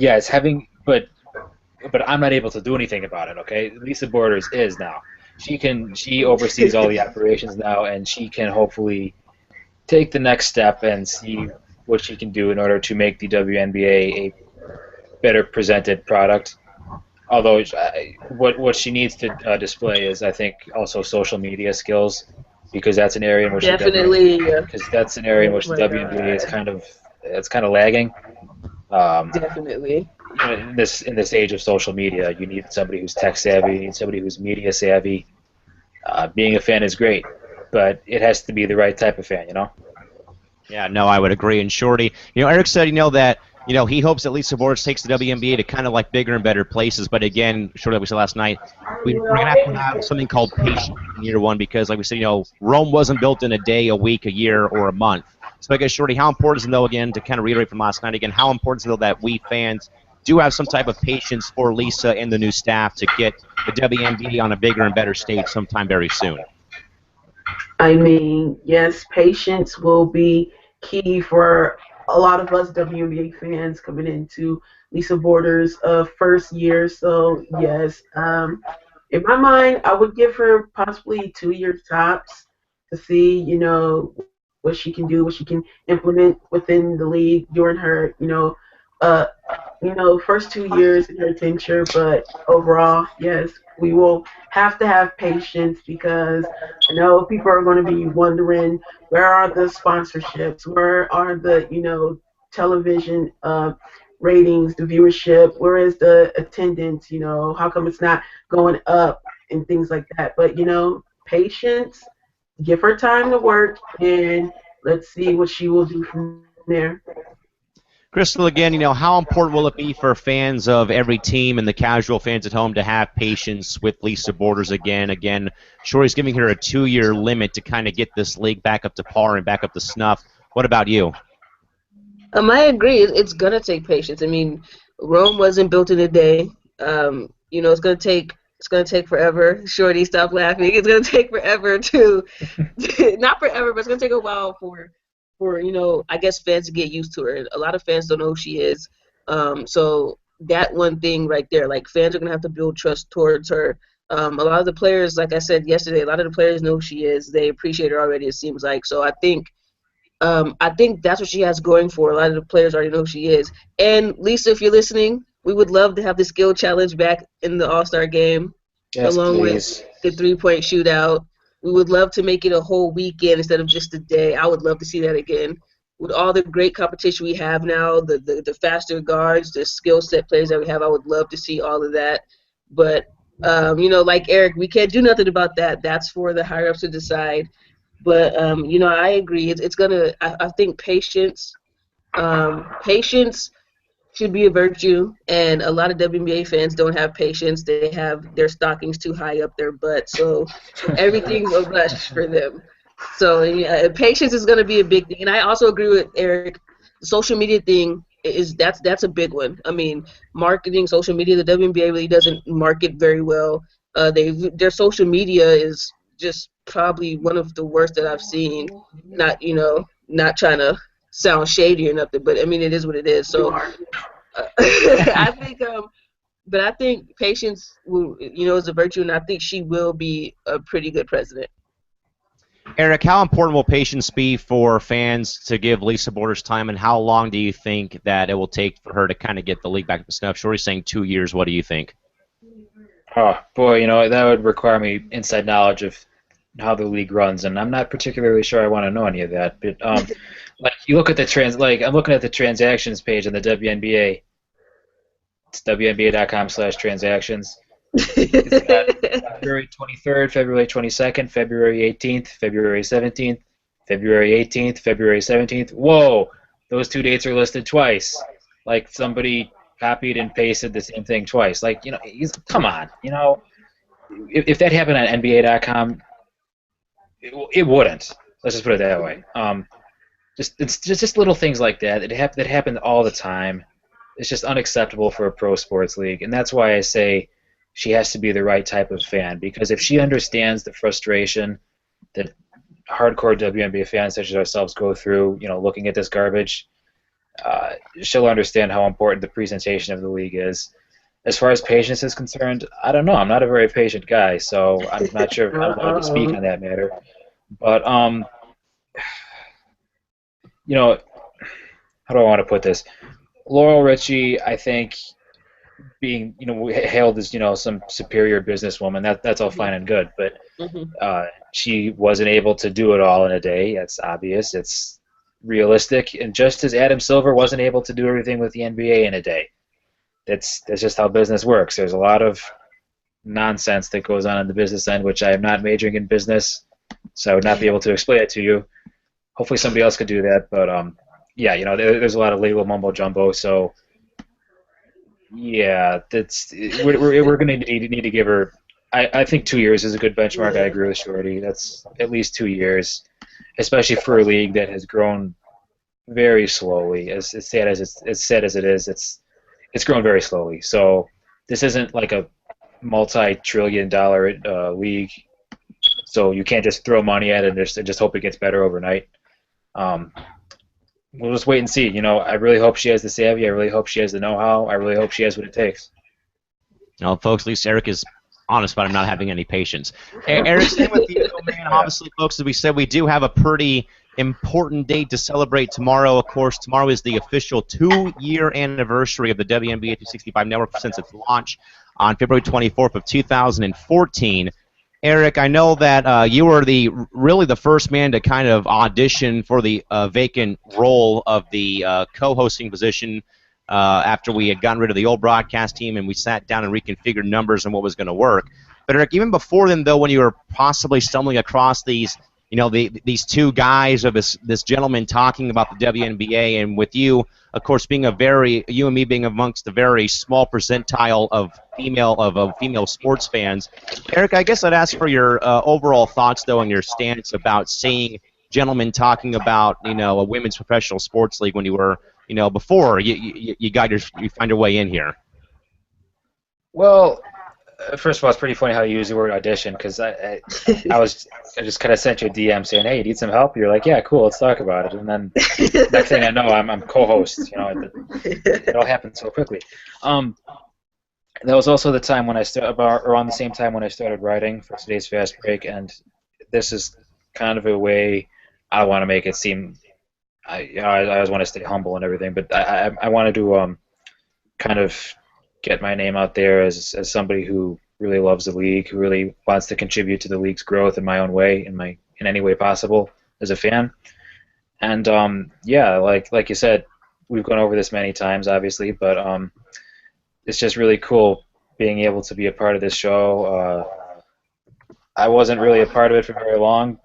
yes, but I'm not able to do anything about it. Okay, Lisa Borders is now. She oversees all the operations now, and she can hopefully take the next step and see what she can do in order to make the WNBA a better presented product. Although what she needs to display is, I think, also social media skills, because that's an area in which the WNBA is kind of lagging. Definitely. In this age of social media, you need somebody who's tech savvy, you need somebody who's media savvy, Being a fan is great, but it has to be the right type of fan, you know? Yeah, no, I would agree. And Shorty, Eric said, that, he hopes that Lisa Borges takes the WNBA to kind of like bigger and better places. But again, Shorty, like we said last night, we're going to have something called patience in year one because, like we said, Rome wasn't built in a day, a week, a year, or a month. So I guess, Shorty, how important is it, though, again, to kind of reiterate from last night, again, how important is it, though, that we fans do have some type of patience for Lisa and the new staff to get the WNBA on a bigger and better stage sometime very soon? I mean, yes, patience will be key for a lot of us WNBA fans coming into Lisa Borders' first year. So, yes, in my mind, I would give her possibly 2 years tops to see, what she can do, what she can implement within the league during her, uh, first 2 years in her tenure. But overall, yes, we will have to have patience because I know people are going to be wondering where are the sponsorships, where are the, television ratings, the viewership, where is the attendance, how come it's not going up and things like that. But, patience, give her time to work, and let's see what she will do from there. Crystal, again, how important will it be for fans of every team and the casual fans at home to have patience with Lisa Borders again? Again, Shorty's giving her a 2-year limit to kind of get this league back up to par and back up to snuff. What about you? I agree. It's gonna take patience. I mean, Rome wasn't built in a day. It's gonna take forever. Shorty, stop laughing. It's gonna take forever to, not forever, but it's gonna take a while for I guess fans to get used to her. A lot of fans don't know who she is. So that one thing right there, like fans are gonna have to build trust towards her. A lot of the players, like I said yesterday, a lot of the players know who she is. They appreciate her already. It seems like. So I think that's what she has going for. A lot of the players already know who she is. And Lisa, if you're listening, we would love to have the skill challenge back in the All-Star game, Yes, along with please. the three-point shootout. We would love to make it a whole weekend instead of just a day. I would love to see that again. With all the great competition we have now, the faster guards, the skill set players that we have, I would love to see all of that. But like Eric, we can't do nothing about that. That's for the higher ups to decide. But I agree. It's gonna. I think patience should be a virtue, and a lot of WNBA fans don't have patience. They have their stockings too high up their butt, so everything's a rush for them. So yeah, patience is gonna be a big thing. And I also agree with Eric. The social media thing that's a big one. I mean, marketing, social media. The WNBA really doesn't market very well. Their social media is just probably one of the worst that I've seen. Not trying to sound shady or nothing, but I mean it is what it is. You So are. I think, but I think patience is a virtue, and I think she will be a pretty good president. Eric, how important will patience be for fans to give Lisa Borders time, and how long do you think that it will take for her to kind of get the league back to snuff? Shorty's saying 2 years. What do you think? Oh, boy, that would require me inside knowledge of how the league runs, and I'm not particularly sure I want to know any of that. But like you look at like I'm looking at the transactions page on the WNBA. It's WNBA.com/transactions. It's got February 23rd, February 22nd, February 18th, February 17th, February 18th, February 17th. Whoa, those two dates are listed twice. Like somebody copied and pasted the same thing twice. Like, come on. If that happened on NBA.com, it wouldn't. Let's just put it that way. It's just little things like that that happen all the time. It's just unacceptable for a pro sports league, and that's why I say she has to be the right type of fan. Because if she understands the frustration that hardcore WNBA fans such as ourselves go through, looking at this garbage, she'll understand how important the presentation of the league is. As far as patience is concerned, I don't know. I'm not a very patient guy, so I'm not sure if I'm allowed to speak on that matter. But how do I want to put this? Laurel Richie, I think, being hailed as some superior businesswoman, that's all fine and good, but Mhm. she wasn't able to do it all in a day. That's obvious. It's realistic, and just as Adam Silver wasn't able to do everything with the NBA in a day. That's just how business works. There's a lot of nonsense that goes on in the business end, which I am not majoring in business, so I would not be able to explain it to you. Hopefully somebody else could do that, but yeah, there's a lot of legal mumbo jumbo, so yeah, we're going to need to give her. I think 2 years is a good benchmark. I agree with Shorty. That's at least 2 years, especially for a league that has grown very slowly. As sad as it is, it's grown very slowly. So this isn't like a multi-trillion-dollar league. So you can't just throw money at it and just hope it gets better overnight. Um, we'll just wait and see. I really hope she has the savvy. I really hope she has the know-how. I really hope she has what it takes. Folks, at least Eric is honest about him not having any patience. Eric, same with you, man. Obviously, folks, as we said, we do have a pretty important date to celebrate tomorrow. Of course, tomorrow is the official 2-year anniversary of the WNBA 365 network since its launch on February 24th of 2014. Eric, I know that you were really the first man to kind of audition for the vacant role of the co-hosting position after we had gotten rid of the old broadcast team and we sat down and reconfigured numbers and what was going to work. But Eric, even before then, though, when you were possibly stumbling across these, these two guys or this gentleman talking about the WNBA, and with you, of course, you and me being amongst the very small percentile of female sports fans. Eric, I guess I'd ask for your overall thoughts, though, and your stance about seeing gentlemen talking about, a women's professional sports league when you were, before you find your way in here. Well, first of all, it's pretty funny how you use the word audition, because I just kind of sent you a DM saying, "Hey, you need some help?" You're like, "Yeah, cool, let's talk about it." And then next thing I know, I'm co-host. It all happened so quickly. That was also the time when I started, around the same time when I started writing for today's Fast Break, and this is kind of a way I want to make it seem. I always want to stay humble and everything, but I wanted to kind of get my name out there as somebody who really loves the league, who really wants to contribute to the league's growth in my own way, in any way possible as a fan. And yeah, like you said, we've gone over this many times, obviously, but it's just really cool being able to be a part of this show. I wasn't really a part of it for very long,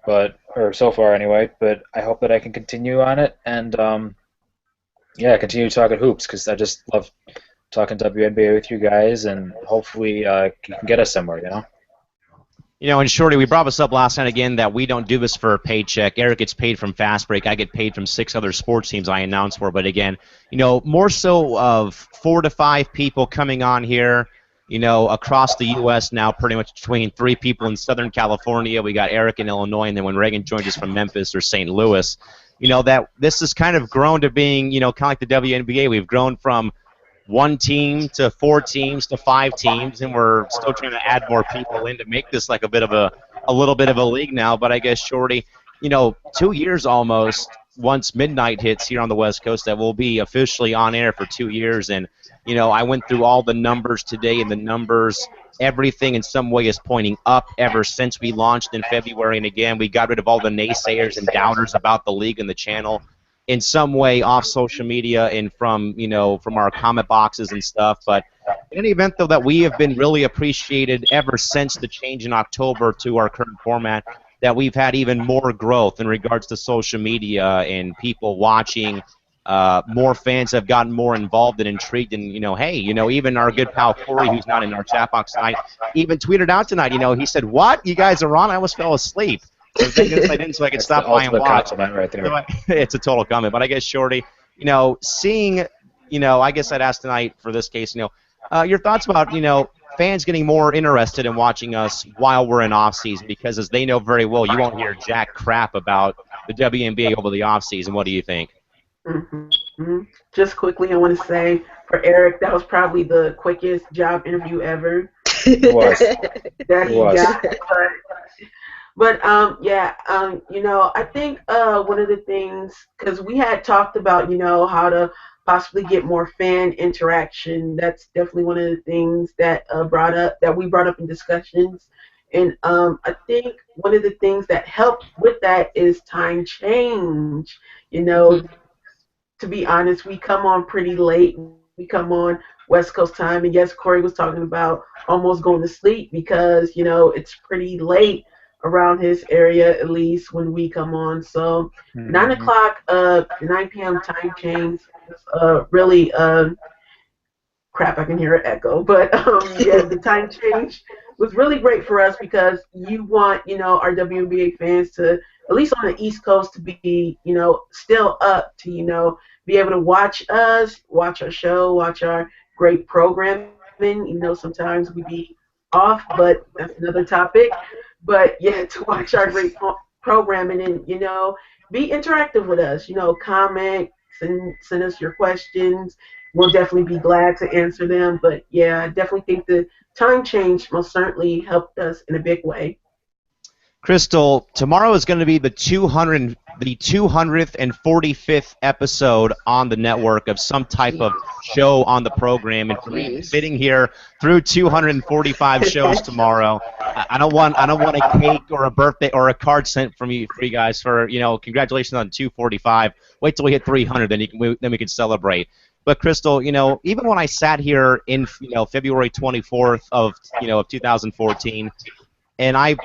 or so far anyway, but I hope that I can continue on it and yeah, continue talking hoops, because I just love talking WNBA with you guys, and hopefully you can get us somewhere, And Shorty, we brought this up last night again that we don't do this for a paycheck. Eric gets paid from Fast Break. I get paid from 6 other sports teams I announce for. But again, more so of 4 to 5 people coming on here, across the U.S. now, pretty much between 3 people in Southern California. We got Eric in Illinois, and then when Reagan joins us from Memphis or St. Louis, that this has kind of grown to being, kind of like the WNBA. We've grown from 1 team to 4 teams to 5 teams, and we're still trying to add more people in to make this like a little bit of a league now. But I guess, Shorty, 2 years almost, once midnight hits here on the West Coast, that we'll be officially on air for 2 years. And I went through all the numbers today, and the numbers, everything in some way is pointing up ever since we launched in February. And again, we got rid of all the naysayers and doubters about the league and the channel in some way off social media and from our comment boxes and stuff. But in any event, though, that we have been really appreciated ever since the change in October to our current format, that we've had even more growth in regards to social media and people watching. More fans have gotten more involved and intrigued, and hey, even our good pal Corey, who's not in our chat box tonight, even tweeted out tonight. He said, "What? You guys are on? I almost fell asleep." So thank goodness I didn't, so I could stop by and watch. Right there. It's a total comment, but I guess, Shorty, seeing, I guess I'd ask tonight for this case, your thoughts about, fans getting more interested in watching us while we're in off season, because as they know very well, you won't hear jack crap about the WNBA over the off season. What do you think? Mm-hmm. Just quickly, I want to say for Eric, that was probably the quickest job interview ever. It was. That he got. But yeah, I think one of the things, because we had talked about, how to possibly get more fan interaction. That's definitely one of the things that we brought up in discussions. And I think one of the things that helped with that is time change. To be honest, we come on pretty late. We come on West Coast time. And yes, Corey was talking about almost going to sleep because, it's pretty late around his area, at least when we come on. So 9 Mm-hmm. o'clock, 9 p.m. time change was really crap, I can hear an echo. But yeah, the time change was really great for us because you want, our WNBA fans to, at least on the East Coast, to be, still up to, be able to watch us, watch our show, watch our great programming. Sometimes we be off, but that's another topic. But yeah, to watch our great programming and, be interactive with us, comment, send us your questions. We'll definitely be glad to answer them. But yeah, I definitely think the time change most certainly helped us in a big way. Crystal, tomorrow is going to be the 245th episode on the network of some type of show on the program, and for me to be Jeez. sitting here through 245 shows tomorrow, I don't want a cake or a birthday or a card sent from you for you guys for congratulations on 245. Wait till we hit 300, then we can celebrate. But Crystal, even when I sat here in February 24th of 2014, and I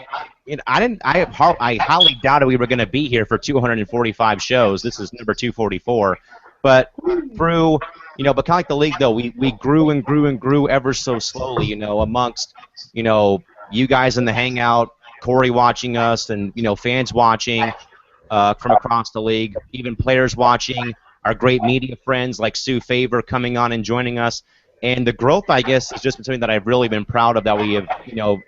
highly doubted we were going to be here for 245 shows. This is number 244, but through but kind of like the league though, we grew and grew and grew ever so slowly. Amongst you guys in the hangout, Corey watching us, and fans watching from across the league, even players watching, our great media friends like Sue Favor coming on and joining us. And the growth, I guess, is just something that I've really been proud of, that we have,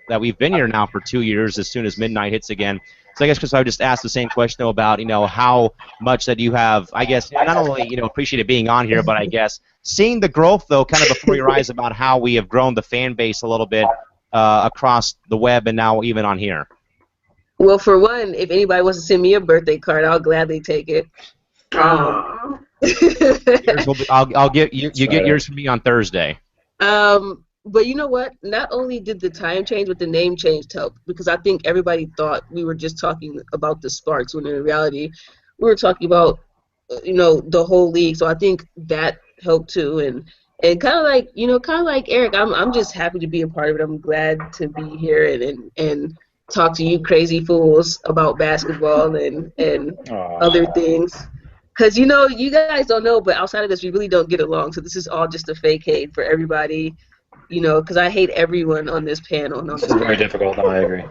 that we've been here now for 2 years as soon as midnight hits again. So I guess, Chris, I would just ask the same question though, about, how much that you have, I guess, not only, appreciated being on here, but I guess seeing the growth though, kind of before your eyes, about how we have grown the fan base a little bit across the web and now even on here. Well, for one, if anybody wants to send me a birthday card, I'll gladly take it. Aw. Yours will be, I'll get you. You get Right. yours from me on Thursday. But you know what? Not only did the time change, but the name change helped, because I think everybody thought we were just talking about the Sparks, when in reality we were talking about the whole league. So I think that helped too, and kind of like Eric, I'm just happy to be a part of it. I'm glad to be here and talk to you crazy fools about basketball and other Aw. things. Because, you guys don't know, but outside of this, we really don't get along. So this is all just a facade for everybody, because I hate everyone on this panel and on This this is very panel. difficult. No, I agree.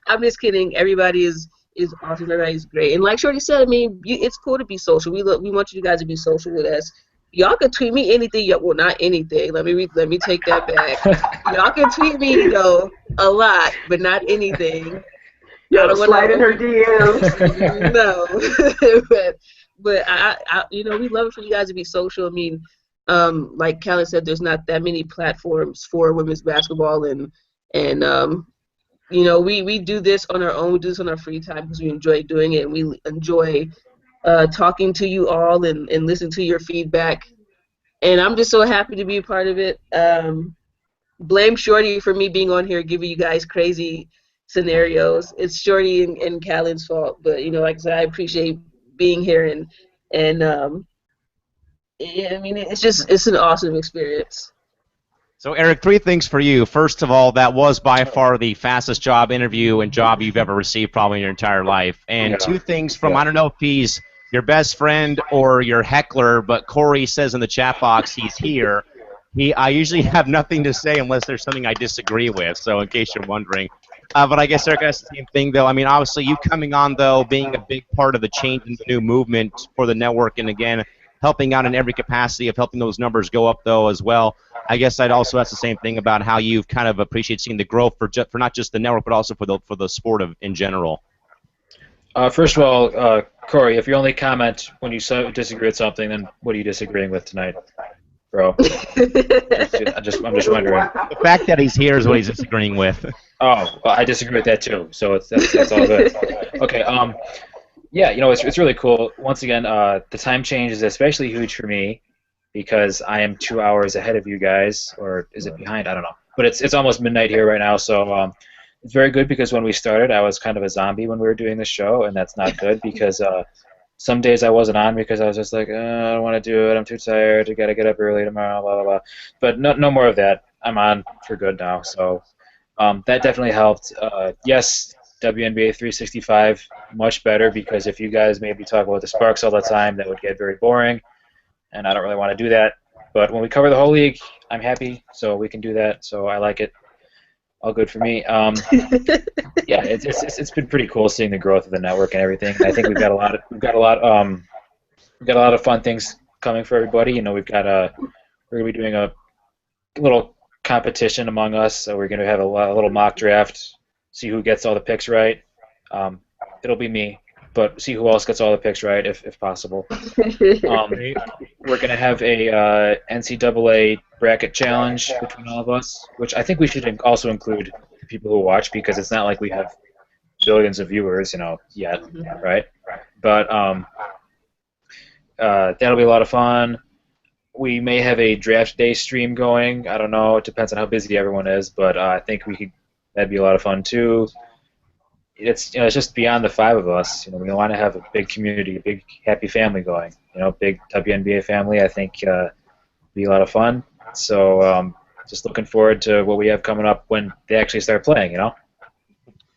I'm just kidding. Everybody is awesome. Everybody's great. And like Shorty said, I mean, it's cool to be social. We want you guys to be social with us. Y'all can tweet me anything. Well, not anything. Let me take that back. Y'all can tweet me though a lot, but not anything. I Yo, don't want slide in her to. DMs. No, but we love it for you guys to be social. I mean, like Callie said, there's not that many platforms for women's basketball, and we do this on our own. We do this on our free time because we enjoy doing it, and we enjoy talking to you all and listening to your feedback. And I'm just so happy to be a part of it. Blame Shorty for me being on here giving you guys crazy scenarios. It's Shorty and Callie's fault, but like I said, I appreciate being here and yeah, I mean, it's an awesome experience. So, Eric, three things for you. First of all, that was by far the fastest job interview and job you've ever received, probably in your entire life. And Yeah. two things from, Yeah. I don't know if he's your best friend or your heckler, but Corey says in the chat box he's here. I usually have nothing to say unless there's something I disagree with, so in case you're wondering. But I guess, Eric, that's the same thing, though. I mean, obviously, you coming on, though, being a big part of the change in the new movement for the network, and again, helping out in every capacity of helping those numbers go up, though, as well. I guess I'd also ask the same thing about how you've kind of appreciated seeing the growth for not just the network, but also for the sport in general. First of all, Corey, if you only comment when you disagree with something, then what are you disagreeing with tonight, bro? I'm just wondering. Wow. The fact that he's here is what he's disagreeing with. Oh, well, I disagree with that too. So that's all good. Okay. Yeah, it's really cool. Once again, the time change is especially huge for me because I am 2 hours ahead of you guys, or is it behind? I don't know. But it's almost midnight here right now, so it's very good because when we started, I was kind of a zombie when we were doing the show, and that's not good because some days I wasn't on because I was just like, I don't want to do it. I'm too tired. I got to get up early tomorrow. Blah blah blah. But no more of that. I'm on for good now. So that definitely helped. Yes, WNBA 365 much better because if you guys maybe talk about the Sparks all the time, that would get very boring, and I don't really want to do that. But when we cover the whole league, I'm happy, so we can do that. So I like it. All good for me. Yeah, it's been pretty cool seeing the growth of the network and everything. I think we've got a lot of fun things coming for everybody. You know, we're gonna be doing a little competition among us. So we're gonna have a little mock draft, see who gets all the picks right. Um, it'll be me, but see who else gets all the picks right if possible. Great. We're gonna have a NCAA bracket challenge between all of us, which I think we should also include the people who watch because it's not like we have billions of viewers, yet, right? But that'll be a lot of fun. We may have a draft day stream going. I don't know. It depends on how busy everyone is, but I think that'd be a lot of fun too. It's just beyond the five of us. We want to have a big community, a big happy family going. Big WNBA family. I think be a lot of fun. So just looking forward to what we have coming up when they actually start playing.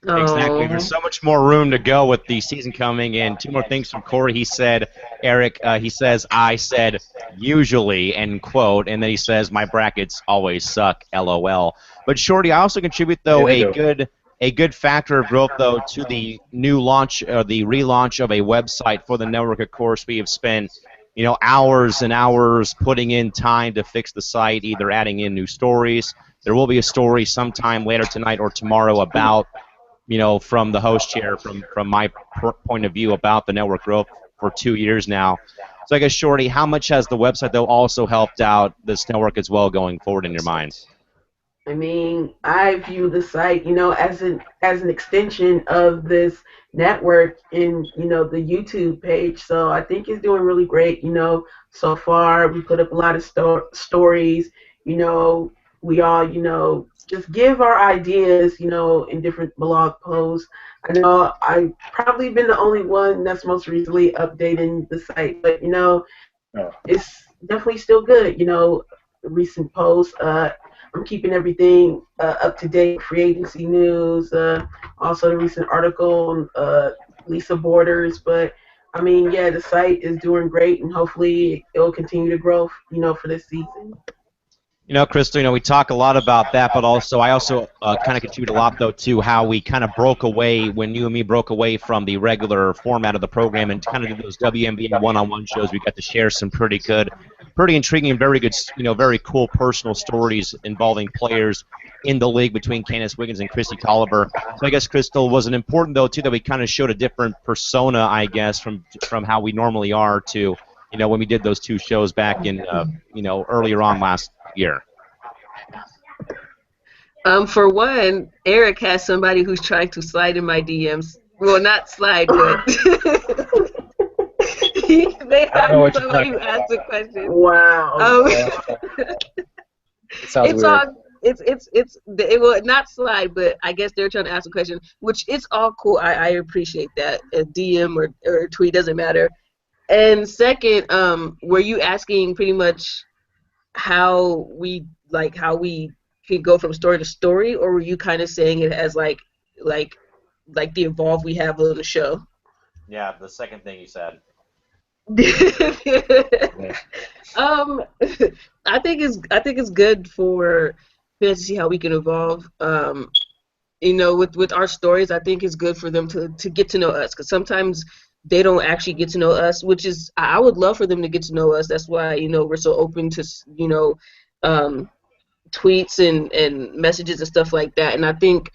Exactly. There's so much more room to go with the season coming in. Two more things from Corey. He said, Eric, he says, I said usually, end quote, and then he says, my brackets always suck, LOL. But Shorty, I also contribute, though, Yeah, a good factor of growth, though, to the new launch, or the relaunch of a website for the network. Of course, we have spent, hours and hours putting in time to fix the site, either adding in new stories. There will be a story sometime later tonight or tomorrow about, from the host chair, from my point of view about the network growth for 2 years now. So I guess, Shorty, how much has the website, though, also helped out this network as well going forward in your mind? I mean, I view the site, as an extension of this network in, the YouTube page. So I think it's doing really great. So far we put up a lot of stories. We all, just give our ideas, in different blog posts. I know I've probably been the only one that's most recently updating the site, but it's definitely still good. Recent posts. I'm keeping everything up to date. Free agency news. Also the recent article on Lisa Borders. But I mean, yeah, the site is doing great, and hopefully it will continue to grow. For this season. Crystal, we talk a lot about that, but I also kind of contribute a lot, though, to how we kind of broke away when you and me broke away from the regular format of the program and kind of did those WNBA one-on-one shows. We got to share some pretty intriguing, very good, very cool personal stories involving players in the league between Candace Wiggins and Christy Tolliver. So I guess, Crystal, was it important, though, too, that we kind of showed a different persona, I guess, from how we normally are to, when we did those two shows back in, earlier on last year? For one, Eric has somebody who's trying to slide in my DMs. Well, not slide, but they have somebody who asked a question. Wow. It sounds it's weird. all it will not slide, but I guess they're trying to ask a question, which it's all cool. I appreciate that. A DM or a tweet doesn't matter. And second, were you asking pretty much how we can go from story to story, or were you kind of saying it as like the evolve we have on the show? Yeah, the second thing you said. I think it's good for fans to see how we can evolve. With our stories, I think it's good for them to get to know us, because sometimes they don't actually get to know us, which is, I would love for them to get to know us. That's why we're so open to tweets and messages and stuff like that. And I think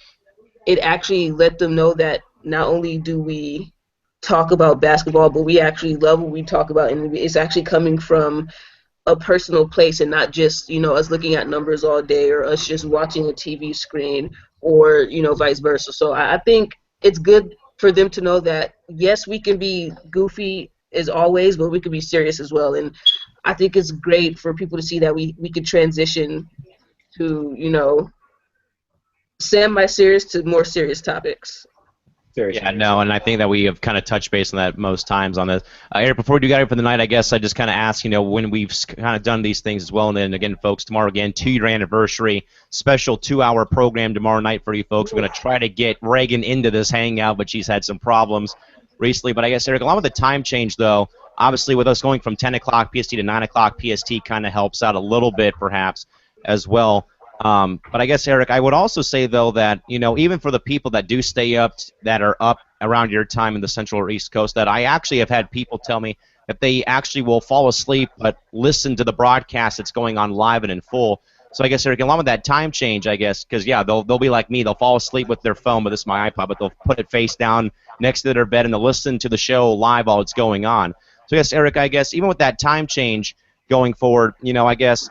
it actually let them know that not only do we talk about basketball, but we actually love what we talk about, and it's actually coming from a personal place and not just us looking at numbers all day or us just watching a TV screen or vice versa. So I think it's good for them to know that yes, we can be goofy as always, but we can be serious as well. And I think it's great for people to see that we could transition to semi-serious to more serious topics. Very Yeah, serious. no, and I think that we have kind of touched base on that most times on this. Eric, before we do get out for the night, I guess I just kind of ask, when we've kind of done these things as well. And then again, folks, tomorrow again, 2-year anniversary, special 2-hour program tomorrow night for you folks. We're going to try to get Reagan into this hangout, but she's had some problems recently. But I guess, Eric, along with the time change, though, obviously with us going from 10 o'clock PST to 9 o'clock PST kind of helps out a little bit, perhaps, as well. But I guess, Eric, I would also say, though, that, even for the people that do stay up, that are up around your time in the Central or East Coast, that I actually have had people tell me that they actually will fall asleep but listen to the broadcast that's going on live and in full. So I guess, Eric, along with that time change, I guess, because, yeah, they'll be like me. They'll fall asleep with their phone, but this is my iPod, but they'll put it face down next to their bed and they'll listen to the show live while it's going on. So, yes, Eric, I guess, even with that time change going forward, I guess,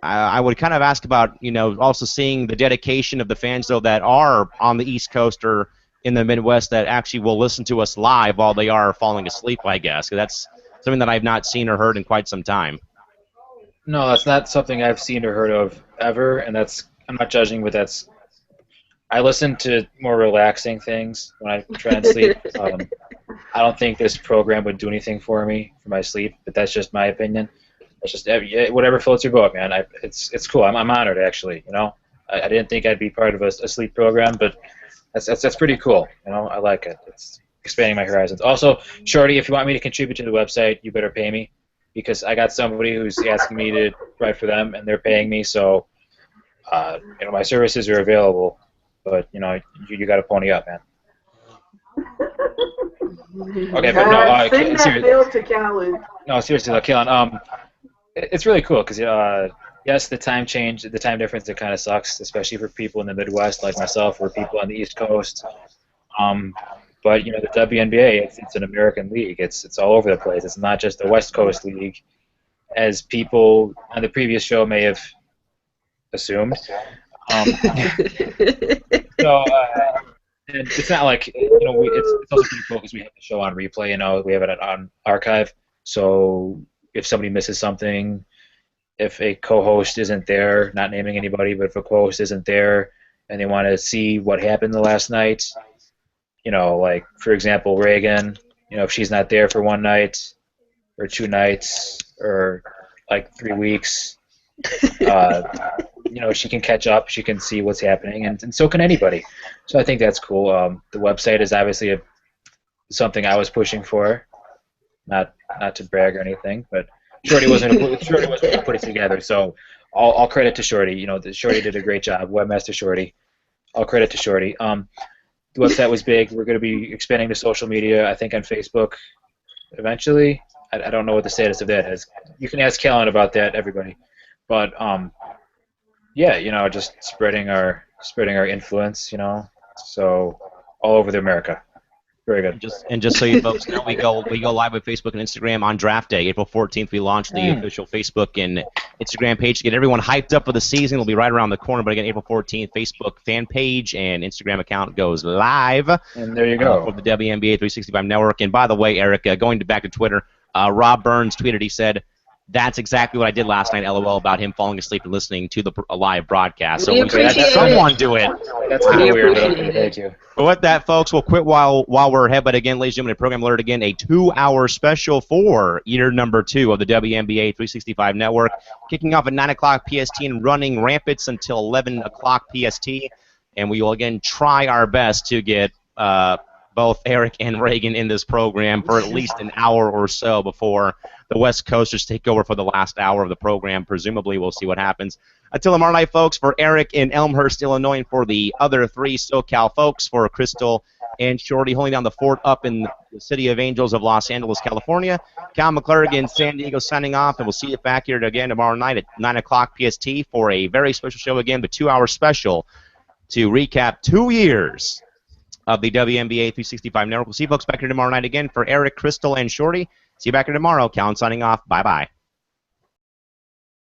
I would kind of ask about, also seeing the dedication of the fans, though, that are on the East Coast or in the Midwest that actually will listen to us live while they are falling asleep, I guess. 'Cause that's something that I've not seen or heard in quite some time. No, that's not something I've seen or heard of ever, and I'm not judging, but I listen to more relaxing things when I try and sleep. I don't think this program would do anything for me for my sleep, but that's just my opinion. It's just whatever floats your boat, man. It's cool. I'm honored, actually. I didn't think I'd be part of a sleep program, but that's pretty cool. I like it. It's expanding my horizons. Also, Shorty, if you want me to contribute to the website, you better pay me, because I got somebody who's asking me to write for them, and they're paying me. So, my services are available, but you got to pony up, man. Okay, but no, send that bill to Callan. No, seriously, Kalen, it's really cool because yes, the time change, the time difference, it kind of sucks, especially for people in the Midwest like myself, or people on the East Coast. But the WNBA, it's an American league. It's all over the place. It's not just a West Coast league, as people on the previous show may have assumed. So and it's not like it's also pretty cool because we have the show on replay. We have it on archive. So if somebody misses something, if a co-host isn't there, not naming anybody, but if a co-host isn't there and they want to see what happened the last night, like, for example, Reagan, if she's not there for one night or 2 nights or like 3 weeks, she can catch up, she can see what's happening, and so can anybody. So I think that's cool. The website is obviously something I was pushing for, not to brag or anything, but Shorty wasn't going to put it together. So all credit to Shorty. Shorty did a great job. Webmaster Shorty. All credit to Shorty. The website was big. We're going to be expanding to social media, I think, on Facebook eventually. I don't know what the status of that is. You can ask Callan about that, everybody. But yeah, just spreading our influence, so all over America. Very good. Just so you folks know, we go live with Facebook and Instagram on draft day, April 14th. We launched the official Facebook and Instagram page to get everyone hyped up for the season. It'll be right around the corner, but again, April 14th, Facebook fan page and Instagram account goes live. And there you go. For the WNBA 365 network. And by the way, Eric, going back to Twitter, Rob Burns tweeted. He said, "That's exactly what I did last night, LOL," about him falling asleep and listening to the live broadcast. So someone do it. That's kind of weird. Okay, thank you. But with that, folks, we'll quit while we're ahead. But again, ladies and gentlemen, a program alert again, a 2-hour special for year number 2 of the WNBA 365 network, kicking off at 9 o'clock PST and running rampant until 11 o'clock PST. And we will again try our best to get both Eric and Reagan in this program for at least an hour or so before the West Coasters take over for the last hour of the program. Presumably, we'll see what happens. Until tomorrow night, folks, for Eric in Elmhurst, Illinois, and for the other 3 SoCal folks, for Crystal and Shorty holding down the fort up in the City of Angels of Los Angeles, California, Cal McClurg in San Diego signing off, and we'll see you back here again tomorrow night at 9 o'clock PST for a very special show again, the 2-hour special to recap 2 years of the WNBA 365 network. We'll see you folks back here tomorrow night again for Eric, Crystal, and Shorty. See you back here tomorrow. Callan signing off. Bye-bye.